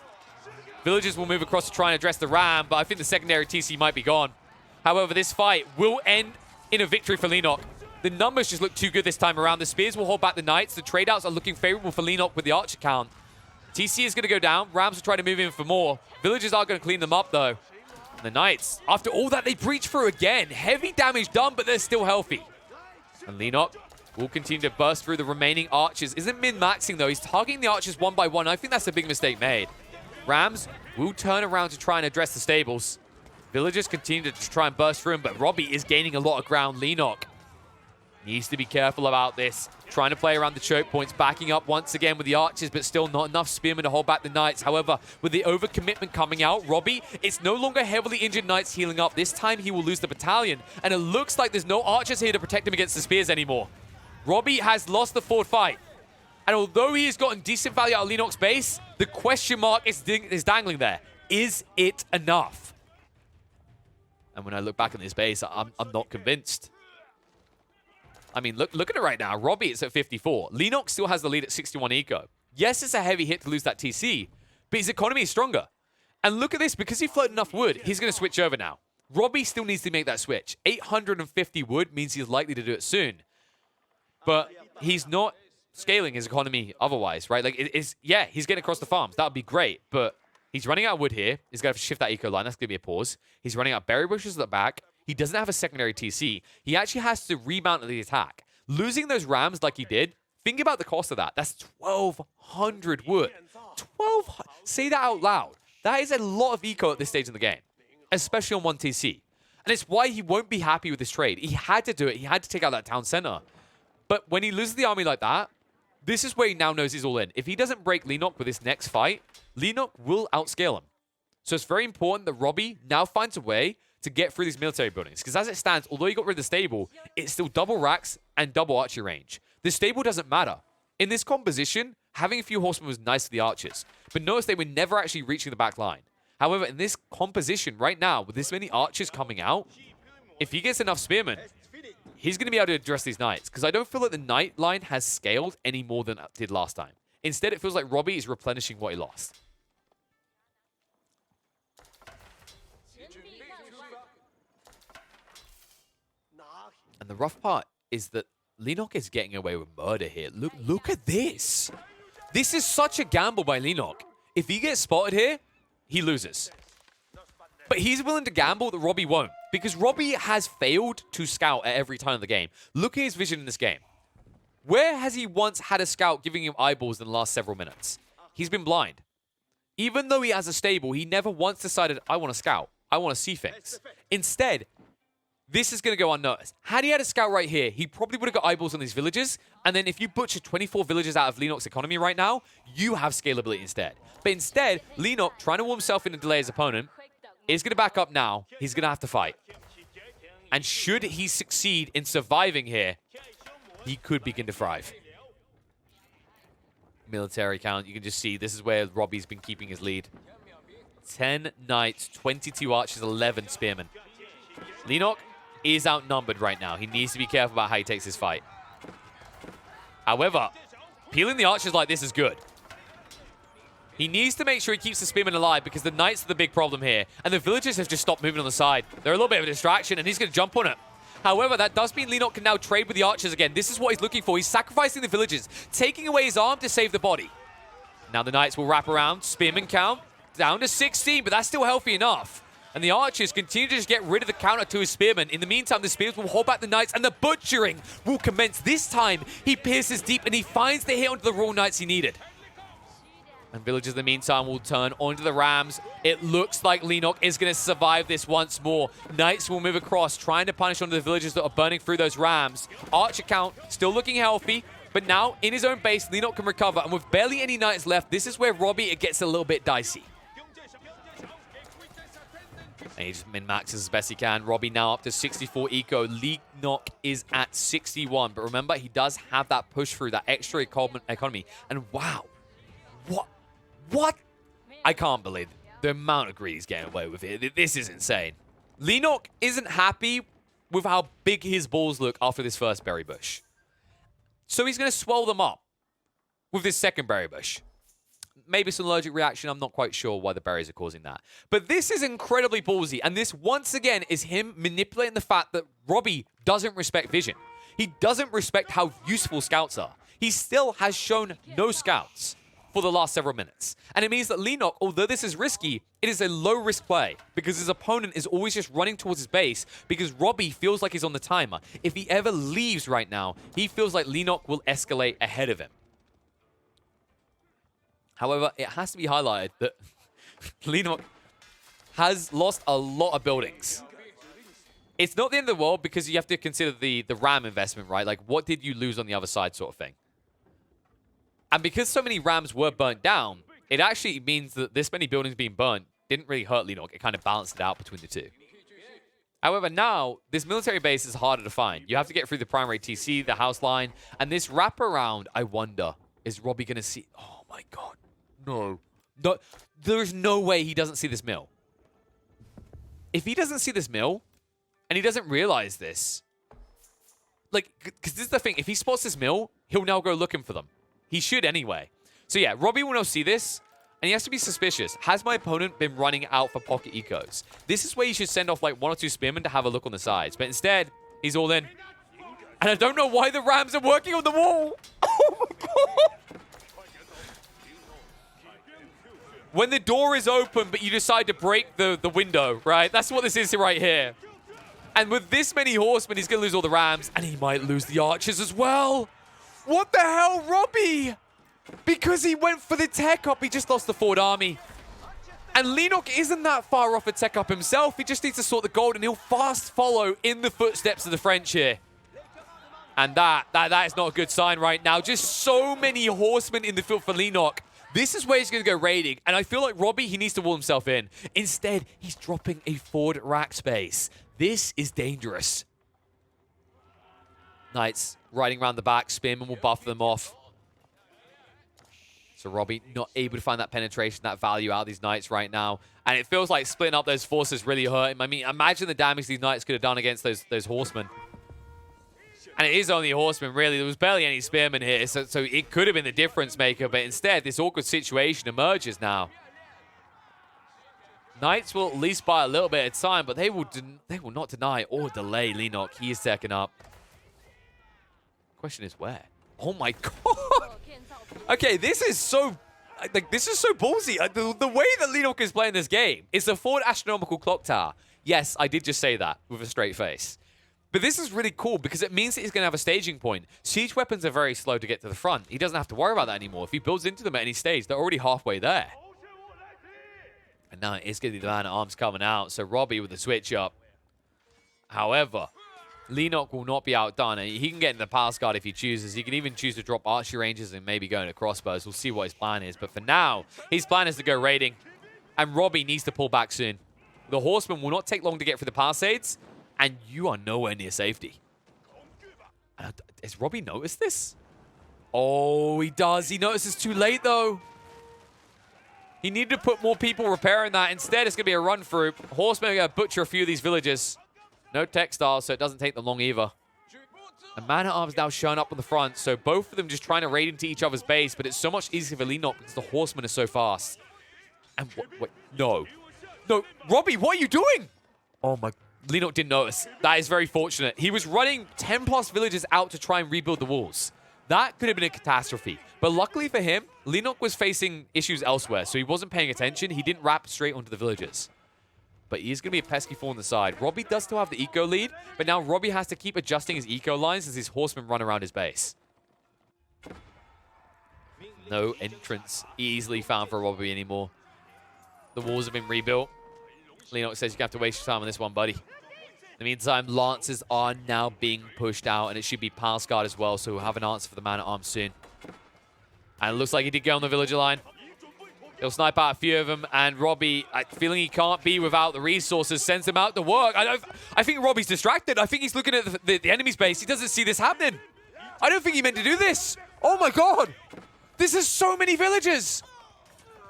Villagers will move across to try and address the Ram, but I think the secondary TC might be gone. However, this fight will end in a victory for Leenock. The numbers just look too good this time around. The Spears will hold back the Knights. The trade-outs are looking favorable for Leenock with the Archer count. TC is going to go down. Rams will try to move in for more. Villagers are going to clean them up, though. And the Knights, after all that, they breach through again. Heavy damage done, but they're still healthy. And Leenock will continue to burst through the remaining archers. Isn't min-maxing, though. He's targeting the archers one by one. I think that's a big mistake made. Rams will turn around to try and address the stables. Villagers continue to try and burst through him, but Robbie is gaining a lot of ground. Leenock needs to be careful about this. Trying to play around the choke points, backing up once again with the archers, but still not enough spearmen to hold back the Knights. However, with the overcommitment coming out, Robbie, it's no longer heavily injured Knights healing up. This time he will lose the battalion, and it looks like there's no archers here to protect him against the spears anymore. Robbie has lost the forward fight. And although he has gotten decent value out of Leenock's base, the question mark is dangling there. Is it enough? And when I look back at this base, I'm not convinced. I mean, look at it right now. Robbie is at 54. Leenock still has the lead at 61 eco. Yes, it's a heavy hit to lose that TC, but his economy is stronger. And look at this. Because he floated enough wood, he's going to switch over now. Robbie still needs to make that switch. 850 wood means he's likely to do it soon. But he's not scaling his economy otherwise, right? Like, yeah, he's getting across the farms. That would be great, but he's running out of wood here. He's going to have to shift that eco line. That's going to be a pause. He's running out of berry bushes at the back. He doesn't have a secondary TC. He actually has to remount the attack. Losing those Rams like he did, think about the cost of that. That's 1,200 wood. 1,200. Say that out loud. That is a lot of eco at this stage in the game, especially on 1 TC. And it's why he won't be happy with this trade. He had to do it. He had to take out that town center. But when he loses the army like that, this is where he now knows he's all in. If he doesn't break Leenock with this next fight, Leenock will outscale him. So it's very important that Robbie now finds a way to get through these military buildings. Because as it stands, although he got rid of the stable, it's still double racks and double archer range. The stable doesn't matter. In this composition, having a few horsemen was nice for the archers. But notice they were never actually reaching the back line. However, in this composition right now, with this many archers coming out, if he gets enough spearmen, he's going to be able to address these knights. Because I don't feel like the knight line has scaled any more than it did last time. Instead, it feels like Robbie is replenishing what he lost. And the rough part is that Leenock is getting away with murder here. Look at this. This is such a gamble by Leenock. If he gets spotted here, he loses. But he's willing to gamble that Robbie won't. Because Robbie has failed to scout at every time of the game. Look at his vision in this game. Where has he once had a scout giving him eyeballs in the last several minutes? He's been blind. Even though he has a stable, he never once decided, I want to scout. I want to see things. Instead, this is going to go unnoticed. Had he had a scout right here, he probably would have got eyeballs on these villages. And then if you butcher 24 villages out of Leenock's economy right now, you have scalability instead. But instead, Leenock, trying to warm himself in and delay his opponent, is going to back up now. He's going to have to fight. And should he succeed in surviving here, he could begin to thrive. Military count, you can just see this is where Robbie's been keeping his lead. 10 knights, 22 archers, 11 spearmen. Leenock is outnumbered right now. He needs to be careful about how he takes this fight. However, peeling the archers like this is good. He needs to make sure he keeps the spearmen alive because the knights are the big problem here. And the villagers have just stopped moving on the side. They're a little bit of a distraction and he's going to jump on it. However, that does mean Leenock can now trade with the archers again. This is what he's looking for. He's sacrificing the villagers, taking away his arm to save the body. Now the knights will wrap around. Spearman count down to 16, but that's still healthy enough. And the archers continue to just get rid of the counter to his spearmen. In the meantime, the spears will hold back the knights, and the butchering will commence. This time, he pierces deep, and he finds the hit onto the raw knights he needed. And villagers, in the meantime, will turn onto the rams. It looks like Leenock is going to survive this once more. Knights will move across, trying to punish onto the villagers that are burning through those rams. Archer count still looking healthy, but now in his own base, Leenock can recover. And with barely any knights left, this is where Robbie, it gets a little bit dicey. And he just min-maxes as best he can. Robbie now up to 64 eco. Leenock is at 61. But remember, he does have that push through, that extra economy. And wow, what? I can't believe the amount of greed he's getting away with it. This is insane. Leenock isn't happy with how big his balls look after this first berry bush. So he's going to swell them up with this second berry bush. Maybe some allergic reaction. I'm not quite sure why the berries are causing that. But this is incredibly ballsy. And this, once again, is him manipulating the fact that Robbie doesn't respect vision. He doesn't respect how useful scouts are. He still has shown no scouts for the last several minutes. And it means that Leenock, although this is risky, it is a low-risk play because his opponent is always just running towards his base because Robbie feels like he's on the timer. If he ever leaves right now, he feels like Leenock will escalate ahead of him. However, it has to be highlighted that Leenock has lost a lot of buildings. It's not the end of the world because you have to consider the ram investment, right? Like, what did you lose on the other side sort of thing? And because so many rams were burnt down, it actually means that this many buildings being burnt didn't really hurt Leenock. It kind of balanced it out between the two. However, now, this military base is harder to find. You have to get through the primary TC, the house line, and this wraparound, I wonder, is Robbie going to see... Oh my god. No. There's no way he doesn't see this mill. If he doesn't see this mill, and he doesn't realize this, like, because this is the thing, if he spots this mill, he'll now go looking for them. He should anyway. So yeah, Robbie will now see this, and he has to be suspicious. Has my opponent been running out for pocket ecos? This is where you should send off like 1 or 2 spearmen to have a look on the sides. But instead, he's all in. And I don't know why the rams are working on the wall. Oh my god. When the door is open, but you decide to break the window, right? That's what this is right here. And with this many horsemen, he's going to lose all the rams, and he might lose the archers as well. What the hell, Robbie? Because he went for the tech up, he just lost the forward army. And Leenock isn't that far off a tech up himself. He just needs to sort the gold, and he'll fast follow in the footsteps of the French here. And that is not a good sign right now. Just so many horsemen in the field for Leenock. This is where he's going to go raiding. And I feel like Robbie, he needs to wall himself in. Instead, he's dropping a forward rack space. This is dangerous. Knights riding around the back. Spearmen will buff them off. So Robbie not able to find that penetration, that value out of these knights right now. And it feels like splitting up those forces really hurt him. I mean, imagine the damage these knights could have done against those horsemen. And it is only a horseman, really. There was barely any spearmen here, so it could have been the difference maker. But instead, this awkward situation emerges now. Knights will at least buy a little bit of time, but they will not deny or delay Leenock. He is second up. Question is where? Oh my god! Okay, this is so ballsy. The way that Leenock is playing this game is a forward astronomical clock tower. Yes, I did just say that with a straight face. But this is really cool because it means that he's going to have a staging point. Siege weapons are very slow to get to the front. He doesn't have to worry about that anymore. If he builds into them at any stage, they're already halfway there. And now it's going to be the man-at-arms coming out. So Robbie with the switch up. However, Leenock will not be outdone. He can get into the pass guard if he chooses. He can even choose to drop archery ranges and maybe go into crossbows. We'll see what his plan is. But for now, his plan is to go raiding. And Robbie needs to pull back soon. The horsemen will not take long to get through the palisades. And you are nowhere near safety. Has Robbie noticed this? Oh, he does. He notices too late, though. He needed to put more people repairing that. Instead, it's going to be a run through. Horsemen are going to butcher a few of these villages. No textiles, so it doesn't take them long either. And man-at-arms now showing up on the front, so both of them just trying to raid into each other's base, but it's so much easier for Leenock because the horsemen are so fast. And wait, no. No, Robbie, what are you doing? Oh my, Leenock didn't notice. That is very fortunate. He was running 10 plus villages out to try and rebuild the walls. That could have been a catastrophe. But luckily for him, Leenock was facing issues elsewhere, so he wasn't paying attention. He didn't wrap straight onto the villages. but he's going to be a pesky fool on the side. Robbie does still have the eco lead, but now Robbie has to keep adjusting his eco lines as his horsemen run around his base. No entrance easily found for Robbie anymore. The walls have been rebuilt. Leenock says you have to waste your time on this one, buddy. In the meantime, Lancers are now being pushed out, and it should be Palace Guard as well, so we'll have an answer for the man-at-arms soon. And it looks like he did go on the villager line. He'll snipe out a few of them, and Robbie, feeling he can't be without the resources, sends him out to work. I think Robbie's distracted. I think he's looking at the enemy's base. He doesn't see this happening. I don't think he meant to do this. Oh my god. This is so many villagers.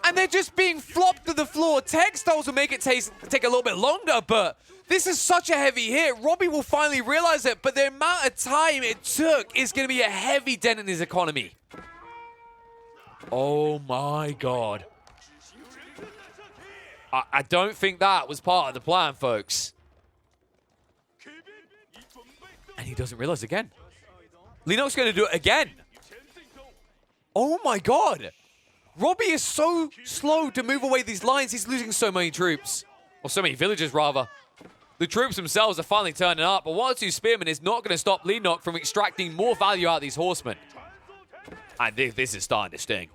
And they're just being flopped to the floor. Textiles will make it take a little bit longer, but this is such a heavy hit. Robbie will finally realize it, but the amount of time it took is going to be a heavy dent in his economy. Oh my god. I don't think that was part of the plan, folks. And he doesn't realize again. Leenock's going to do it again. Oh my god. Robbie is so slow to move away these lines. He's losing so many troops. Or so many villagers, rather. The troops themselves are finally turning up, but 1 or 2 spearmen is not going to stop Leenock from extracting more value out of these horsemen. And this is starting to sting.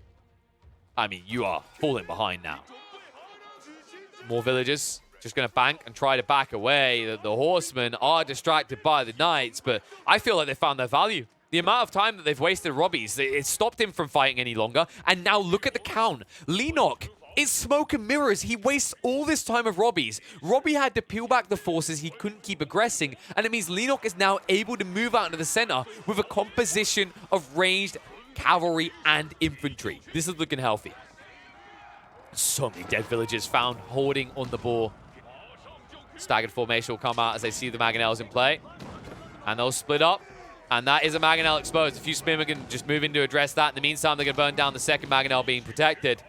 I mean, you are falling behind now. More villagers. Just going to bank and try to back away. The horsemen are distracted by the knights, but I feel like they found their value. The amount of time that they've wasted Robbie's, it stopped him from fighting any longer. And now look at the count. Leenock, it's smoke and mirrors. He wastes all this time of Robbie's. Robbie had to peel back the forces. He couldn't keep aggressing. And it means Leenock is now able to move out into the center with a composition of ranged cavalry and infantry. This is looking healthy. So many dead villagers found hoarding on the ball. Staggered formation will come out as they see the Mangonels in play. And they'll split up. And that is a Mangonel exposed. A few spearmen can just move in to address that. In the meantime, they're going to burn down the second Mangonel being protected.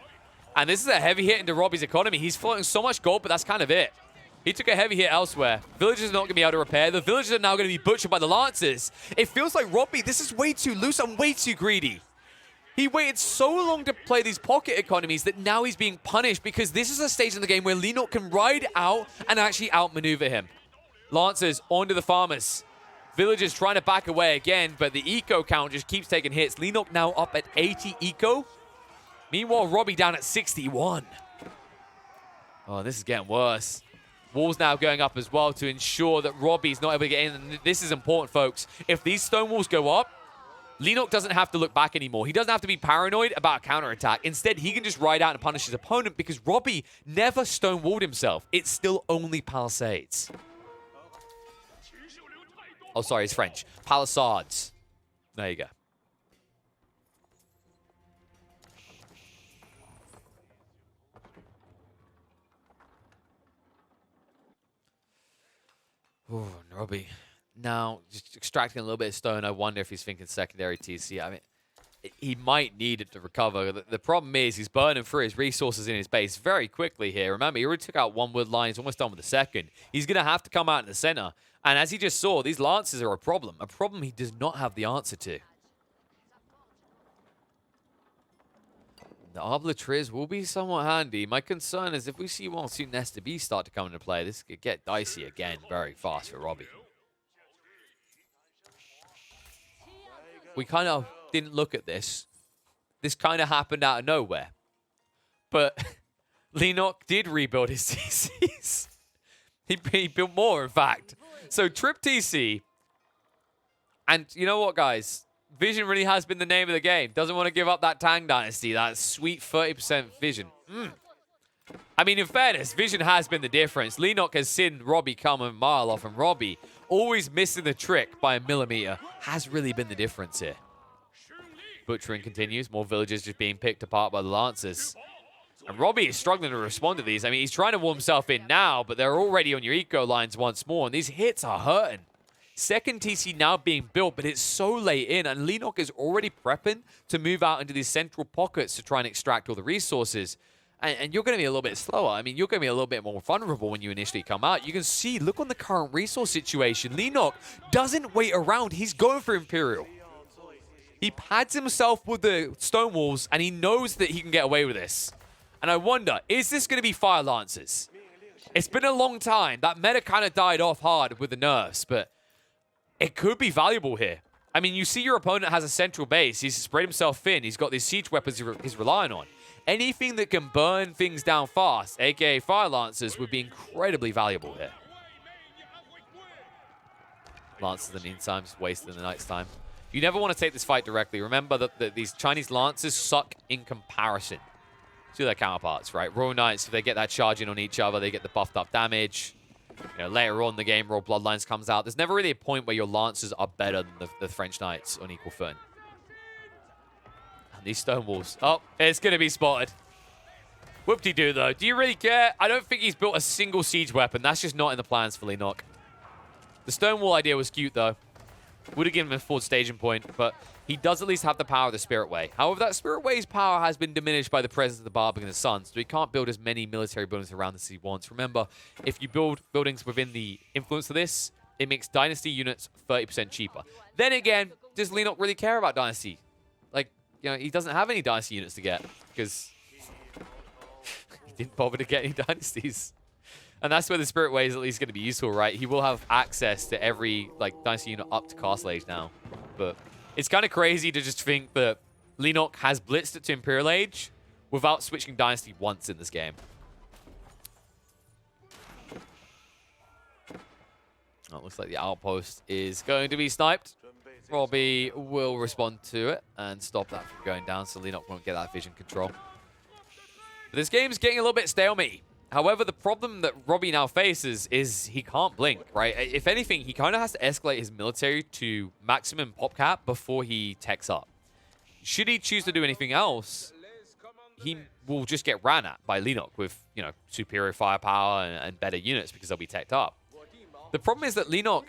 And this is a heavy hit into Robbie's economy. He's floating so much gold, but that's kind of it. He took a heavy hit elsewhere. Villagers are not going to be able to repair. The villagers are now going to be butchered by the Lancers. It feels like Robbie, this is way too loose and way too greedy. He waited so long to play these pocket economies that now he's being punished because this is a stage in the game where Leenock can ride out and actually outmaneuver him. Lancers onto the farmers. Villagers trying to back away again, but the eco count just keeps taking hits. Leenock now up at 80 eco. Meanwhile, Robbie down at 61. Oh, this is getting worse. Walls now going up as well to ensure that Robbie's not able to get in. And this is important, folks. If these stone walls go up, Leenock doesn't have to look back anymore. He doesn't have to be paranoid about a counterattack. Instead, he can just ride out and punish his opponent because Robbie never stonewalled himself. It's still only palisades. Oh, sorry, it's French. Palisades. There you go. Oh, Robbie. Now, just extracting a little bit of stone, I wonder if he's thinking secondary TC. I mean, he might need it to recover. The problem is he's burning through his resources in his base very quickly here. Remember, he already took out one wood line. He's almost done with the second. He's going to have to come out in the center. And as he just saw, these Lancers are a problem he does not have the answer to. The Arbalatriz will be somewhat handy. My concern is if we see 1 or 2 Nesta Bees start to come into play, this could get dicey again very fast for Robbie. We kind of didn't look at this. This kind of happened out of nowhere. But Leenock did rebuild his TCs. He built more, in fact. So Trip TC. And you know what, guys? Vision really has been the name of the game. Doesn't want to give up that Tang Dynasty. That sweet 30% Vision. I mean, in fairness, Vision has been the difference. Leenock has seen Robbie come a mile off, and Robbie, always missing the trick by a millimeter, has really been the difference here. Butchering continues. More villagers just being picked apart by the Lancers. And Robbie is struggling to respond to these. I mean, he's trying to warm himself in now, but they're already on your eco lines once more, and these hits are hurting. Second TC now being built, but it's so late in, and Leenock is already prepping to move out into these central pockets to try and extract all the resources. And you're going to be a little bit slower. I mean, you're going to be a little bit more vulnerable when you initially come out. You can see, look on the current resource situation. Leenock doesn't wait around. He's going for Imperial. He pads himself with the stone walls, and he knows that he can get away with this. And I wonder, is this going to be Fire Lancers? It's been a long time. That meta kind of died off hard with the nerfs, but it could be valuable here. I mean, you see your opponent has a central base. He's spread himself thin. He's got these siege weapons he's relying on. Anything that can burn things down fast, aka Fire Lancers, would be incredibly valuable here. Lancers in the meantime, just wasted in the night's time. You never want to take this fight directly. Remember that these Chinese Lancers suck in comparison to their counterparts, right? Royal Knights, if they get that charge in on each other, they get the buffed up damage. You know, later on in the game, Royal Bloodlines comes out. There's never really a point where your Lancers are better than the French Knights on equal footing. And these stone walls. Oh, it's going to be spotted. Whoop-de-doo, though. Do you really care? I don't think he's built a single siege weapon. That's just not in the plans for Leenock. The stone wall idea was cute, though. Would have given him a forward staging point, but he does at least have the power of the Spirit Way. However, that Spirit Way's power has been diminished by the presence of the Barbic and the Sun, so he can't build as many military buildings around as he wants. Remember, if you build buildings within the influence of this, it makes Dynasty units 30% cheaper. Then again, does Leenock really care about Dynasty? Like, you know, he doesn't have any Dynasty units to get, because he didn't bother to get any Dynasties. And that's where the Spirit Way is at least going to be useful, right? He will have access to every, like, Dynasty unit up to Castle Age now. But it's kind of crazy to just think that Leenock has blitzed it to Imperial Age without switching Dynasty once in this game. Oh, it looks like the outpost is going to be sniped. Robbie will respond to it and stop that from going down, so Leenock won't get that vision control. But this game's getting a little bit stalemate. However, the problem that Robbie now faces is he can't blink, right? If anything, he kind of has to escalate his military to maximum pop cap before he techs up. Should he choose to do anything else, he will just get ran at by Leenock with, you know, superior firepower and better units because they'll be teched up. The problem is that Leenock,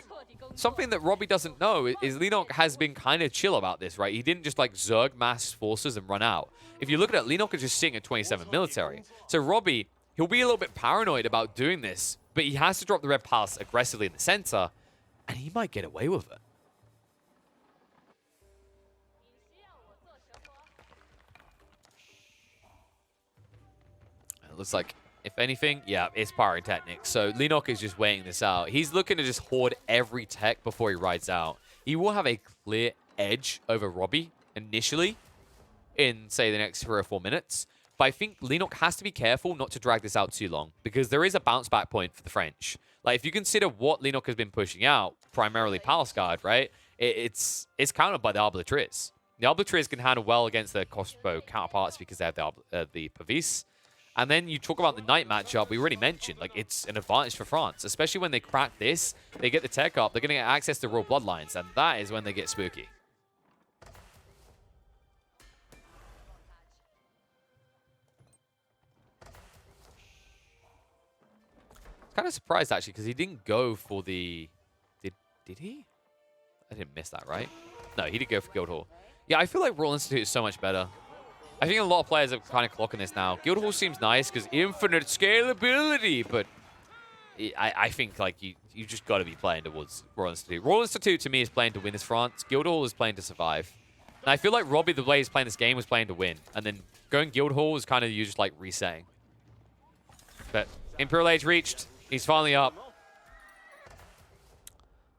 something that Robbie doesn't know is Leenock has been kind of chill about this, right? He didn't just like Zerg mass forces and run out. If you look at it, Leenock is just sitting at 27 military. So Robbie, he'll be a little bit paranoid about doing this, but he has to drop the Red Palace aggressively in the center, and he might get away with it. It looks like, if anything, yeah, it's Pyrotechnics. So Leenock is just weighing this out. He's looking to just hoard every tech before he rides out. He will have a clear edge over Robbie initially in, say, the next 3 or 4 minutes. But I think Leenock has to be careful not to drag this out too long, because there is a bounce back point for the French. Like, if you consider what Leenock has been pushing out, primarily Palace Guard, right? It's countered by the Arbalatriz. The Arbalatriz can handle well against their crossbow counterparts because they have the Pavis. And then you talk about the Knight matchup, we already mentioned, like, it's an advantage for France. Especially when they crack this, they get the tech up, they're going to get access to Royal Bloodlines, and that is when they get spooky. Kind of surprised actually because he didn't go for the did he? I didn't miss that, right? No, he did go for Guildhall. Yeah, I feel like Royal Institute is so much better. I think a lot of players are kind of clocking this now. Guildhall seems nice because infinite scalability, but I think like you just got to be playing towards Royal Institute. Royal Institute to me is playing to win as France. Guildhall is playing to survive. And I feel like Robbie, the way he's playing this game, was playing to win, and then going Guildhall is kind of you just like resetting. But Imperial Age reached. He's finally up.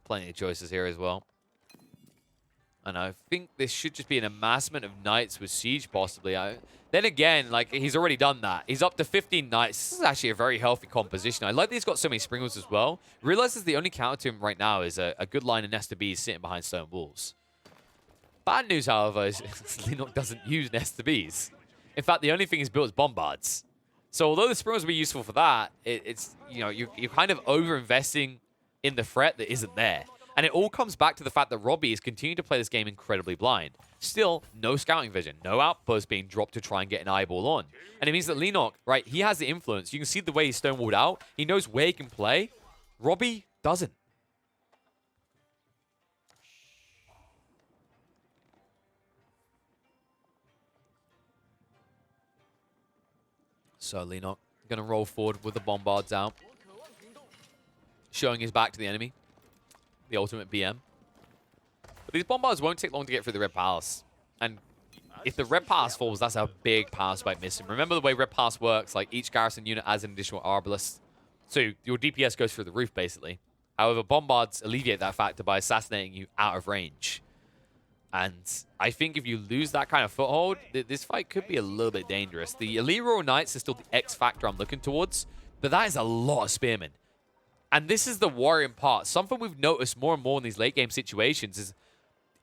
Plenty of choices here as well. And I think this should just be an amassment of knights with siege, possibly. Then again, like, he's already done that. He's up to 15 knights. This is actually a very healthy composition. I like that he's got so many springles as well. Realizes the only counter to him right now is a good line of Nesta Bees sitting behind stone walls. Bad news, however, is Leenock doesn't use Nesta Bees. In fact, the only thing he's built is bombards. So although the springles will be useful for that, it's, you know, you're kind of over-investing in the threat that isn't there. And it all comes back to the fact that Robbie is continuing to play this game incredibly blind. Still, no scouting vision, no outpost being dropped to try and get an eyeball on. And it means that Leenock, right, he has the influence. You can see the way he's stonewalled out. He knows where he can play. Robbie doesn't. So Leenock going to roll forward with the bombards out. Showing his back to the enemy. The ultimate BM. But these bombards won't take long to get through the Red Palace. And if the Red Palace falls, that's a big power spike missing. Remember the way Red Palace works, like each garrison unit adds an additional arbalist. So your DPS goes through the roof, basically. However, bombards alleviate that factor by assassinating you out of range. And I think if you lose that kind of foothold, this fight could be a little bit dangerous. The Elite Royal Knights is still the X factor I'm looking towards, but that is a lot of spearmen. And this is the worrying part. Something we've noticed more and more in these late game situations is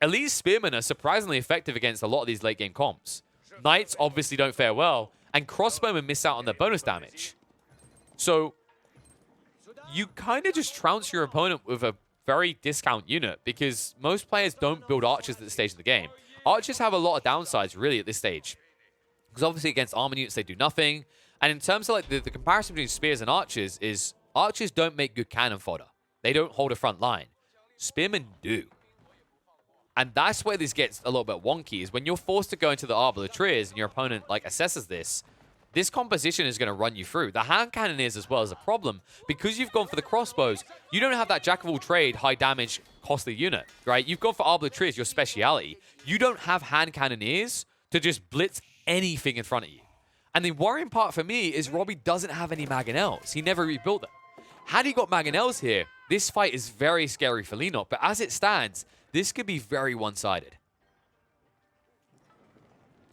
Elite spearmen are surprisingly effective against a lot of these late game comps. Knights obviously don't fare well, and crossbowmen miss out on their bonus damage. So you kind of just trounce your opponent with a very discount unit because most players don't build archers at this stage of the game. Archers have a lot of downsides really at this stage because obviously against armor units they do nothing. And in terms of like the comparison between spears and archers is archers don't make good cannon fodder. They don't hold a front line. Spearmen do. And that's where this gets a little bit wonky is when you're forced to go into the Arbor of the Trees and your opponent like assesses this composition is going to run you through. The hand cannoneers as well is a problem. Because you've gone for the crossbows, you don't have that jack of all trade, high damage, costly unit, right? You've gone for Arbor of the Tree as your speciality. You don't have hand cannoneers to just blitz anything in front of you. And the worrying part for me is Robbie doesn't have any Mangonels. He never rebuilt them. Had he got Mangonels here, this fight is very scary for Leenock. But as it stands, this could be very one-sided.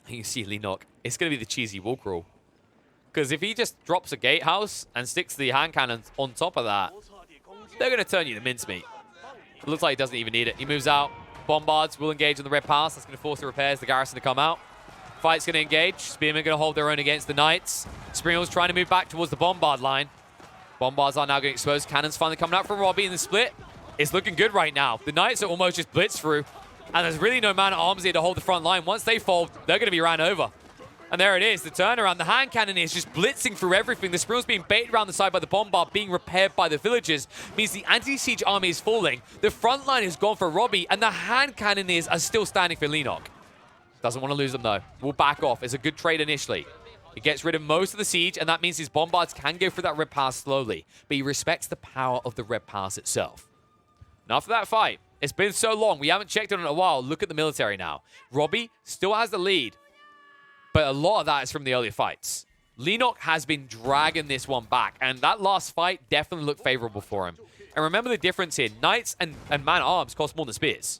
You can see Leenock. It's going to be the cheesy wall crawl. Because if he just drops a gatehouse and sticks the hand cannons on top of that, they're going to turn you to mincemeat. It looks like he doesn't even need it. He moves out. Bombards will engage on the red pass. That's going to force the repairs, the garrison to come out. Fight's going to engage. Spearmen going to hold their own against the Knights. Springall's trying to move back towards the bombard line. Bombards are now getting exposed. Cannons finally coming out from Robbie in the split. It's looking good right now. The Knights are almost just blitzed through. And there's really no man at arms here to hold the front line. Once they fold, they're going to be ran over. And there it is, the turnaround. The hand cannon is just blitzing through everything. The Springall's being baited around the side by the bombard, being repaired by the villagers. Means the anti-siege army is falling. The front line is gone for Robbie, and the hand cannoneers are still standing for Leenock. Doesn't want to lose them, though. Will back off. It's a good trade initially. He gets rid of most of the siege, and that means his bombards can go through that red pass slowly. But he respects the power of the red pass itself. Now, after that fight, it's been so long. We haven't checked on it in a while. Look at the military now. Robbie still has the lead. But a lot of that is from the earlier fights. Leenock has been dragging this one back, and that last fight definitely looked favorable for him. And remember the difference here. Knights and man-at-arms cost more than spears.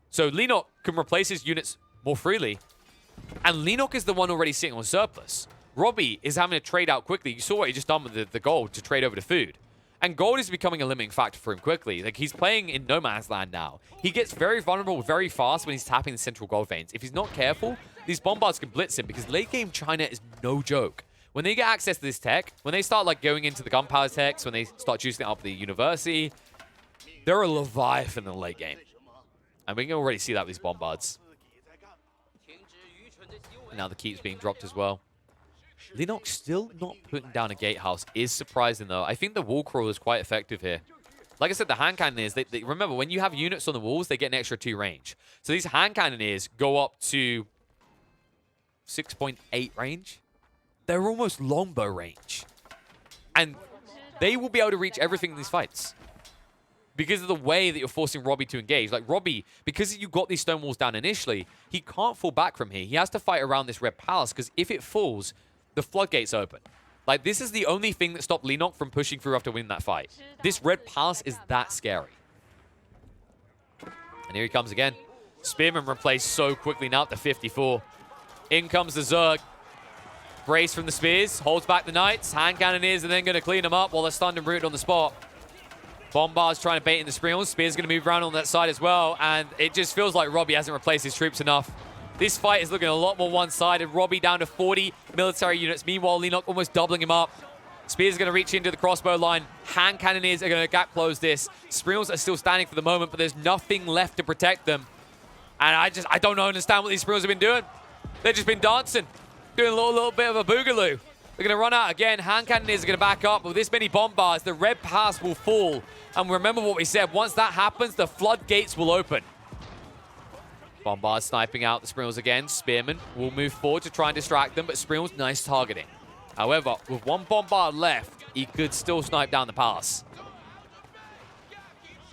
So Leenock can replace his units more freely. And Leenock is the one already sitting on surplus. Robbie is having to trade out quickly. You saw what he just done with the gold to trade over to food. And gold is becoming a limiting factor for him quickly. Like, he's playing in no man's land now. He gets very vulnerable very fast when he's tapping the central gold veins. If he's not careful, these bombards can blitz him because late game China is no joke. When they get access to this tech, when they start like going into the gunpowder techs, when they start juicing it up the university, they're a leviathan in the late game. And we can already see that with these bombards. And now the keep's being dropped as well. Leenock still not putting down a gatehouse is surprising, though. I think the wall crawl is quite effective here. Like I said, the hand cannoneers, they remember, when you have units on the walls, they get an extra 2 range. So these hand cannoneers go up to 6.8 range. They're almost longbow range. And they will be able to reach everything in these fights. Because of the way that you're forcing Robbie to engage. Like, Robbie, because you got these stone walls down initially, he can't fall back from here. He has to fight around this red palace, because if it falls, the floodgates open. Like, this is the only thing that stopped Leenock from pushing through after winning that fight. This red palace is that scary. And here he comes again. Spearman replaced so quickly now at the 54. In comes the Zerg. Brace from the spears. Holds back the Knights. Hand cannoneers are then going to clean them up while they're stunned and rooted on the spot. Bombard's trying to bait in the Springall. Spear's going to move around on that side as well. And it just feels like Robbie hasn't replaced his troops enough. This fight is looking a lot more one-sided. Robbie down to 40 military units. Meanwhile, Leenock almost doubling him up. Spear's going to reach into the crossbow line. Hand cannoneers are going to gap close this. Springalls are still standing for the moment, but there's nothing left to protect them. And I don't understand what these Springals have been doing. They've just been dancing, doing a little bit of a boogaloo. They're going to run out again. Hand cannoneers are going to back up. With this many bombards, the red pass will fall. And remember what we said. Once that happens, the floodgates will open. Bombard sniping out the Springals again. Spearman will move forward to try and distract them, but Springall's nice targeting. However, with one bombard left, he could still snipe down the pass.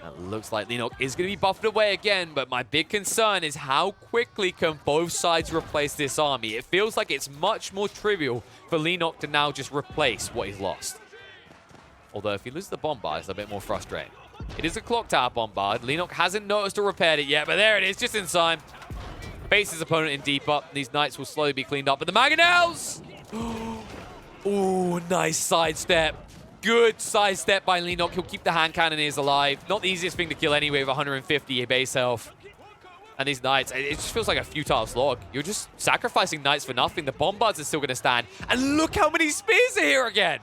It looks like Leenock is going to be buffed away again, but my big concern is how quickly can both sides replace this army. It feels like it's much more trivial for Leenock to now just replace what he's lost. Although if he loses the Bombard, it's a bit more frustrating. It is a clock tower Bombard. Leenock hasn't noticed or repaired it yet, but there it is, just in time. Baits his opponent in deep up. These Knights will slowly be cleaned up. But the Mangonels! Ooh, nice sidestep. Good sidestep by Leenock. He'll keep the hand cannoneers alive. Not the easiest thing to kill anyway with 150 base health. And these Knights, it just feels like a futile slog. You're just sacrificing Knights for nothing. The Bombards are still going to stand. And look how many spears are here again.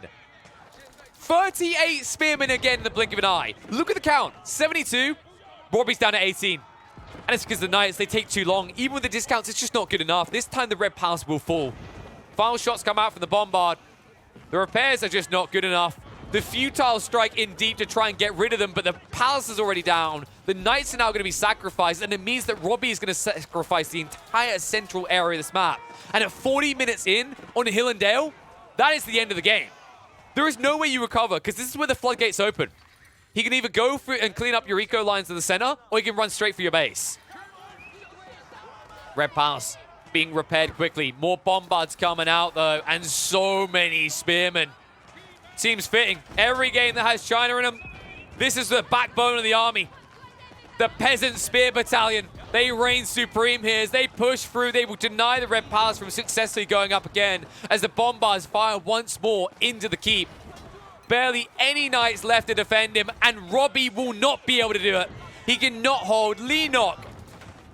38 spearmen again in the blink of an eye. Look at the count. 72. RobbyG's down to 18. And it's because the Knights, they take too long. Even with the discounts, it's just not good enough. This time the Red Palace will fall. Final shots come out from the Bombard. The repairs are just not good enough. The futile strike in deep to try and get rid of them, but the Palace is already down. The Knights are now going to be sacrificed, and it means that RobbyG is going to sacrifice the entire central area of this map. And at 40 minutes in on Hill and Dale, that is the end of the game. There is no way you recover, because this is where the floodgates open. He can either go through and clean up your eco lines to the center, or he can run straight for your base. Red Palace being repaired quickly. More Bombards coming out, though, and so many Spearmen. Seems fitting. Every game that has China in them, this is the backbone of the army. The Peasant Spear Battalion. They reign supreme here as they push through. They will deny the Red Palace from successfully going up again as the Bombards fire once more into the keep. Barely any Knights left to defend him, and RobbyG will not be able to do it. He cannot hold. Leenock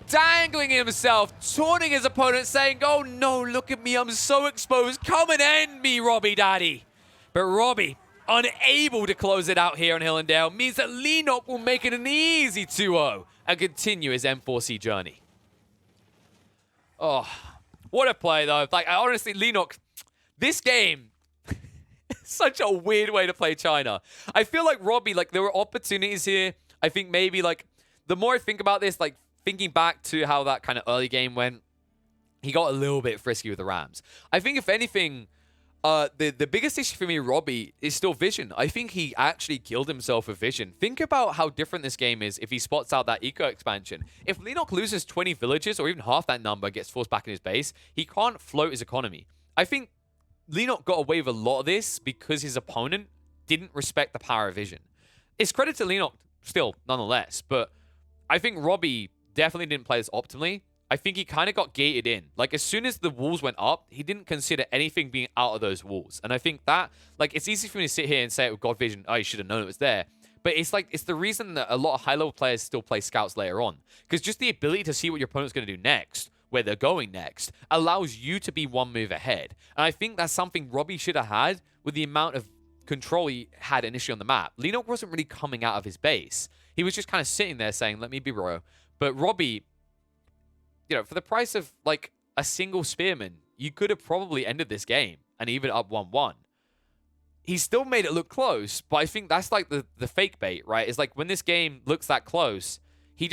dangling himself, taunting his opponent, saying, oh no, look at me, I'm so exposed. Come and end me, Robbie Daddy. But RobbyG, unable to close it out here on Hill and Dale, means that Leenock will make it an easy 2-0 and continue his N4C journey. Oh, what a play, though. Like, honestly, Leenock, this game, such a weird way to play China. I feel like RobbyG, like, there were opportunities here. I think maybe, like, the more I think about this, like, thinking back to how that kind of early game went, he got a little bit frisky with the Rams. I think, if anything, the biggest issue for me, RobbyG, is still vision. I think he actually killed himself with vision. Think about how different this game is if he spots out that eco expansion. If Leenock loses 20 villages, or even half that number, gets forced back in his base, he can't float his economy. I think Leenock got away with a lot of this because his opponent didn't respect the power of vision. It's credit to Leenock still, nonetheless, but I think RobbyG definitely didn't play this optimally. I think he kind of got gated in. Like, as soon as the walls went up, he didn't consider anything being out of those walls. And I think that, like, it's easy for me to sit here and say, with God vision, oh, you should have known it was there. But it's like, it's the reason that a lot of high-level players still play scouts later on. Because just the ability to see what your opponent's going to do next, where they're going next, allows you to be one move ahead. And I think that's something RobbyG should have had with the amount of control he had initially on the map. Leenock wasn't really coming out of his base. He was just kind of sitting there saying, let me be bro. But RobbyG, you know, for the price of, like, a single Spearman, you could have probably ended this game and even up 1-1. He still made it look close, but I think that's, like, the fake bait, right? It's like, when this game looks that close, he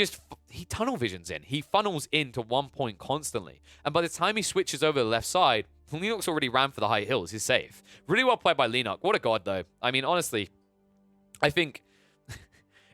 tunnel visions in. He funnels into 1 point constantly. And by the time he switches over to the left side, Leenock's already ran for the high hills. He's safe. Really well played by Leenock. What a god, though. I mean, honestly, I think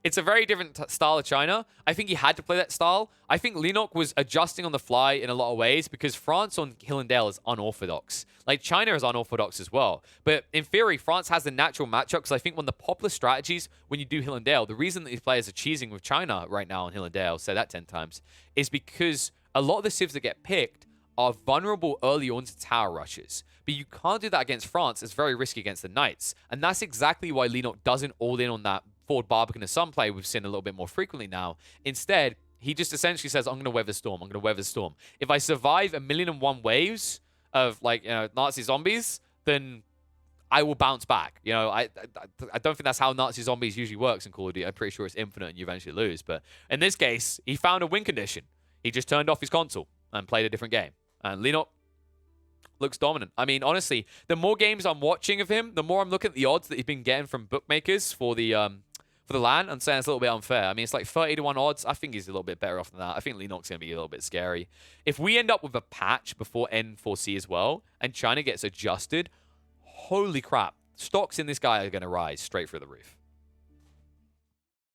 it's a very different style of China. I think he had to play that style. I think Leenock was adjusting on the fly in a lot of ways because France on Hill and Dale is unorthodox. Like, China is unorthodox as well. But in theory, France has a natural matchup because I think one of the popular strategies when you do Hill and Dale, the reason that these players are cheesing with China right now on Hill and Dale, say that 10 times, is because a lot of the civs that get picked are vulnerable early on to tower rushes. But you can't do that against France. It's very risky against the Knights. And that's exactly why Leenock doesn't all in on that forward Barbican of some play we've seen a little bit more frequently now. Instead, he just essentially says, I'm going to weather the storm. I'm going to weather the storm. If I survive 1,000,001 waves of, like, you know, Nazi zombies, then I will bounce back. You know, I don't think that's how Nazi zombies usually works in Call of Duty. I'm pretty sure it's infinite and you eventually lose. But in this case, he found a win condition. He just turned off his console and played a different game. And Leenock looks dominant. I mean, honestly, the more games I'm watching of him, the more I'm looking at the odds that he's been getting from bookmakers for the LAN and saying it's a little bit unfair. I mean, it's like 30-1 odds. I think he's a little bit better off than that. I think Leenock's going to be a little bit scary. If we end up with a patch before N4C as well, and China gets adjusted, holy crap. Stocks in this guy are going to rise straight through the roof.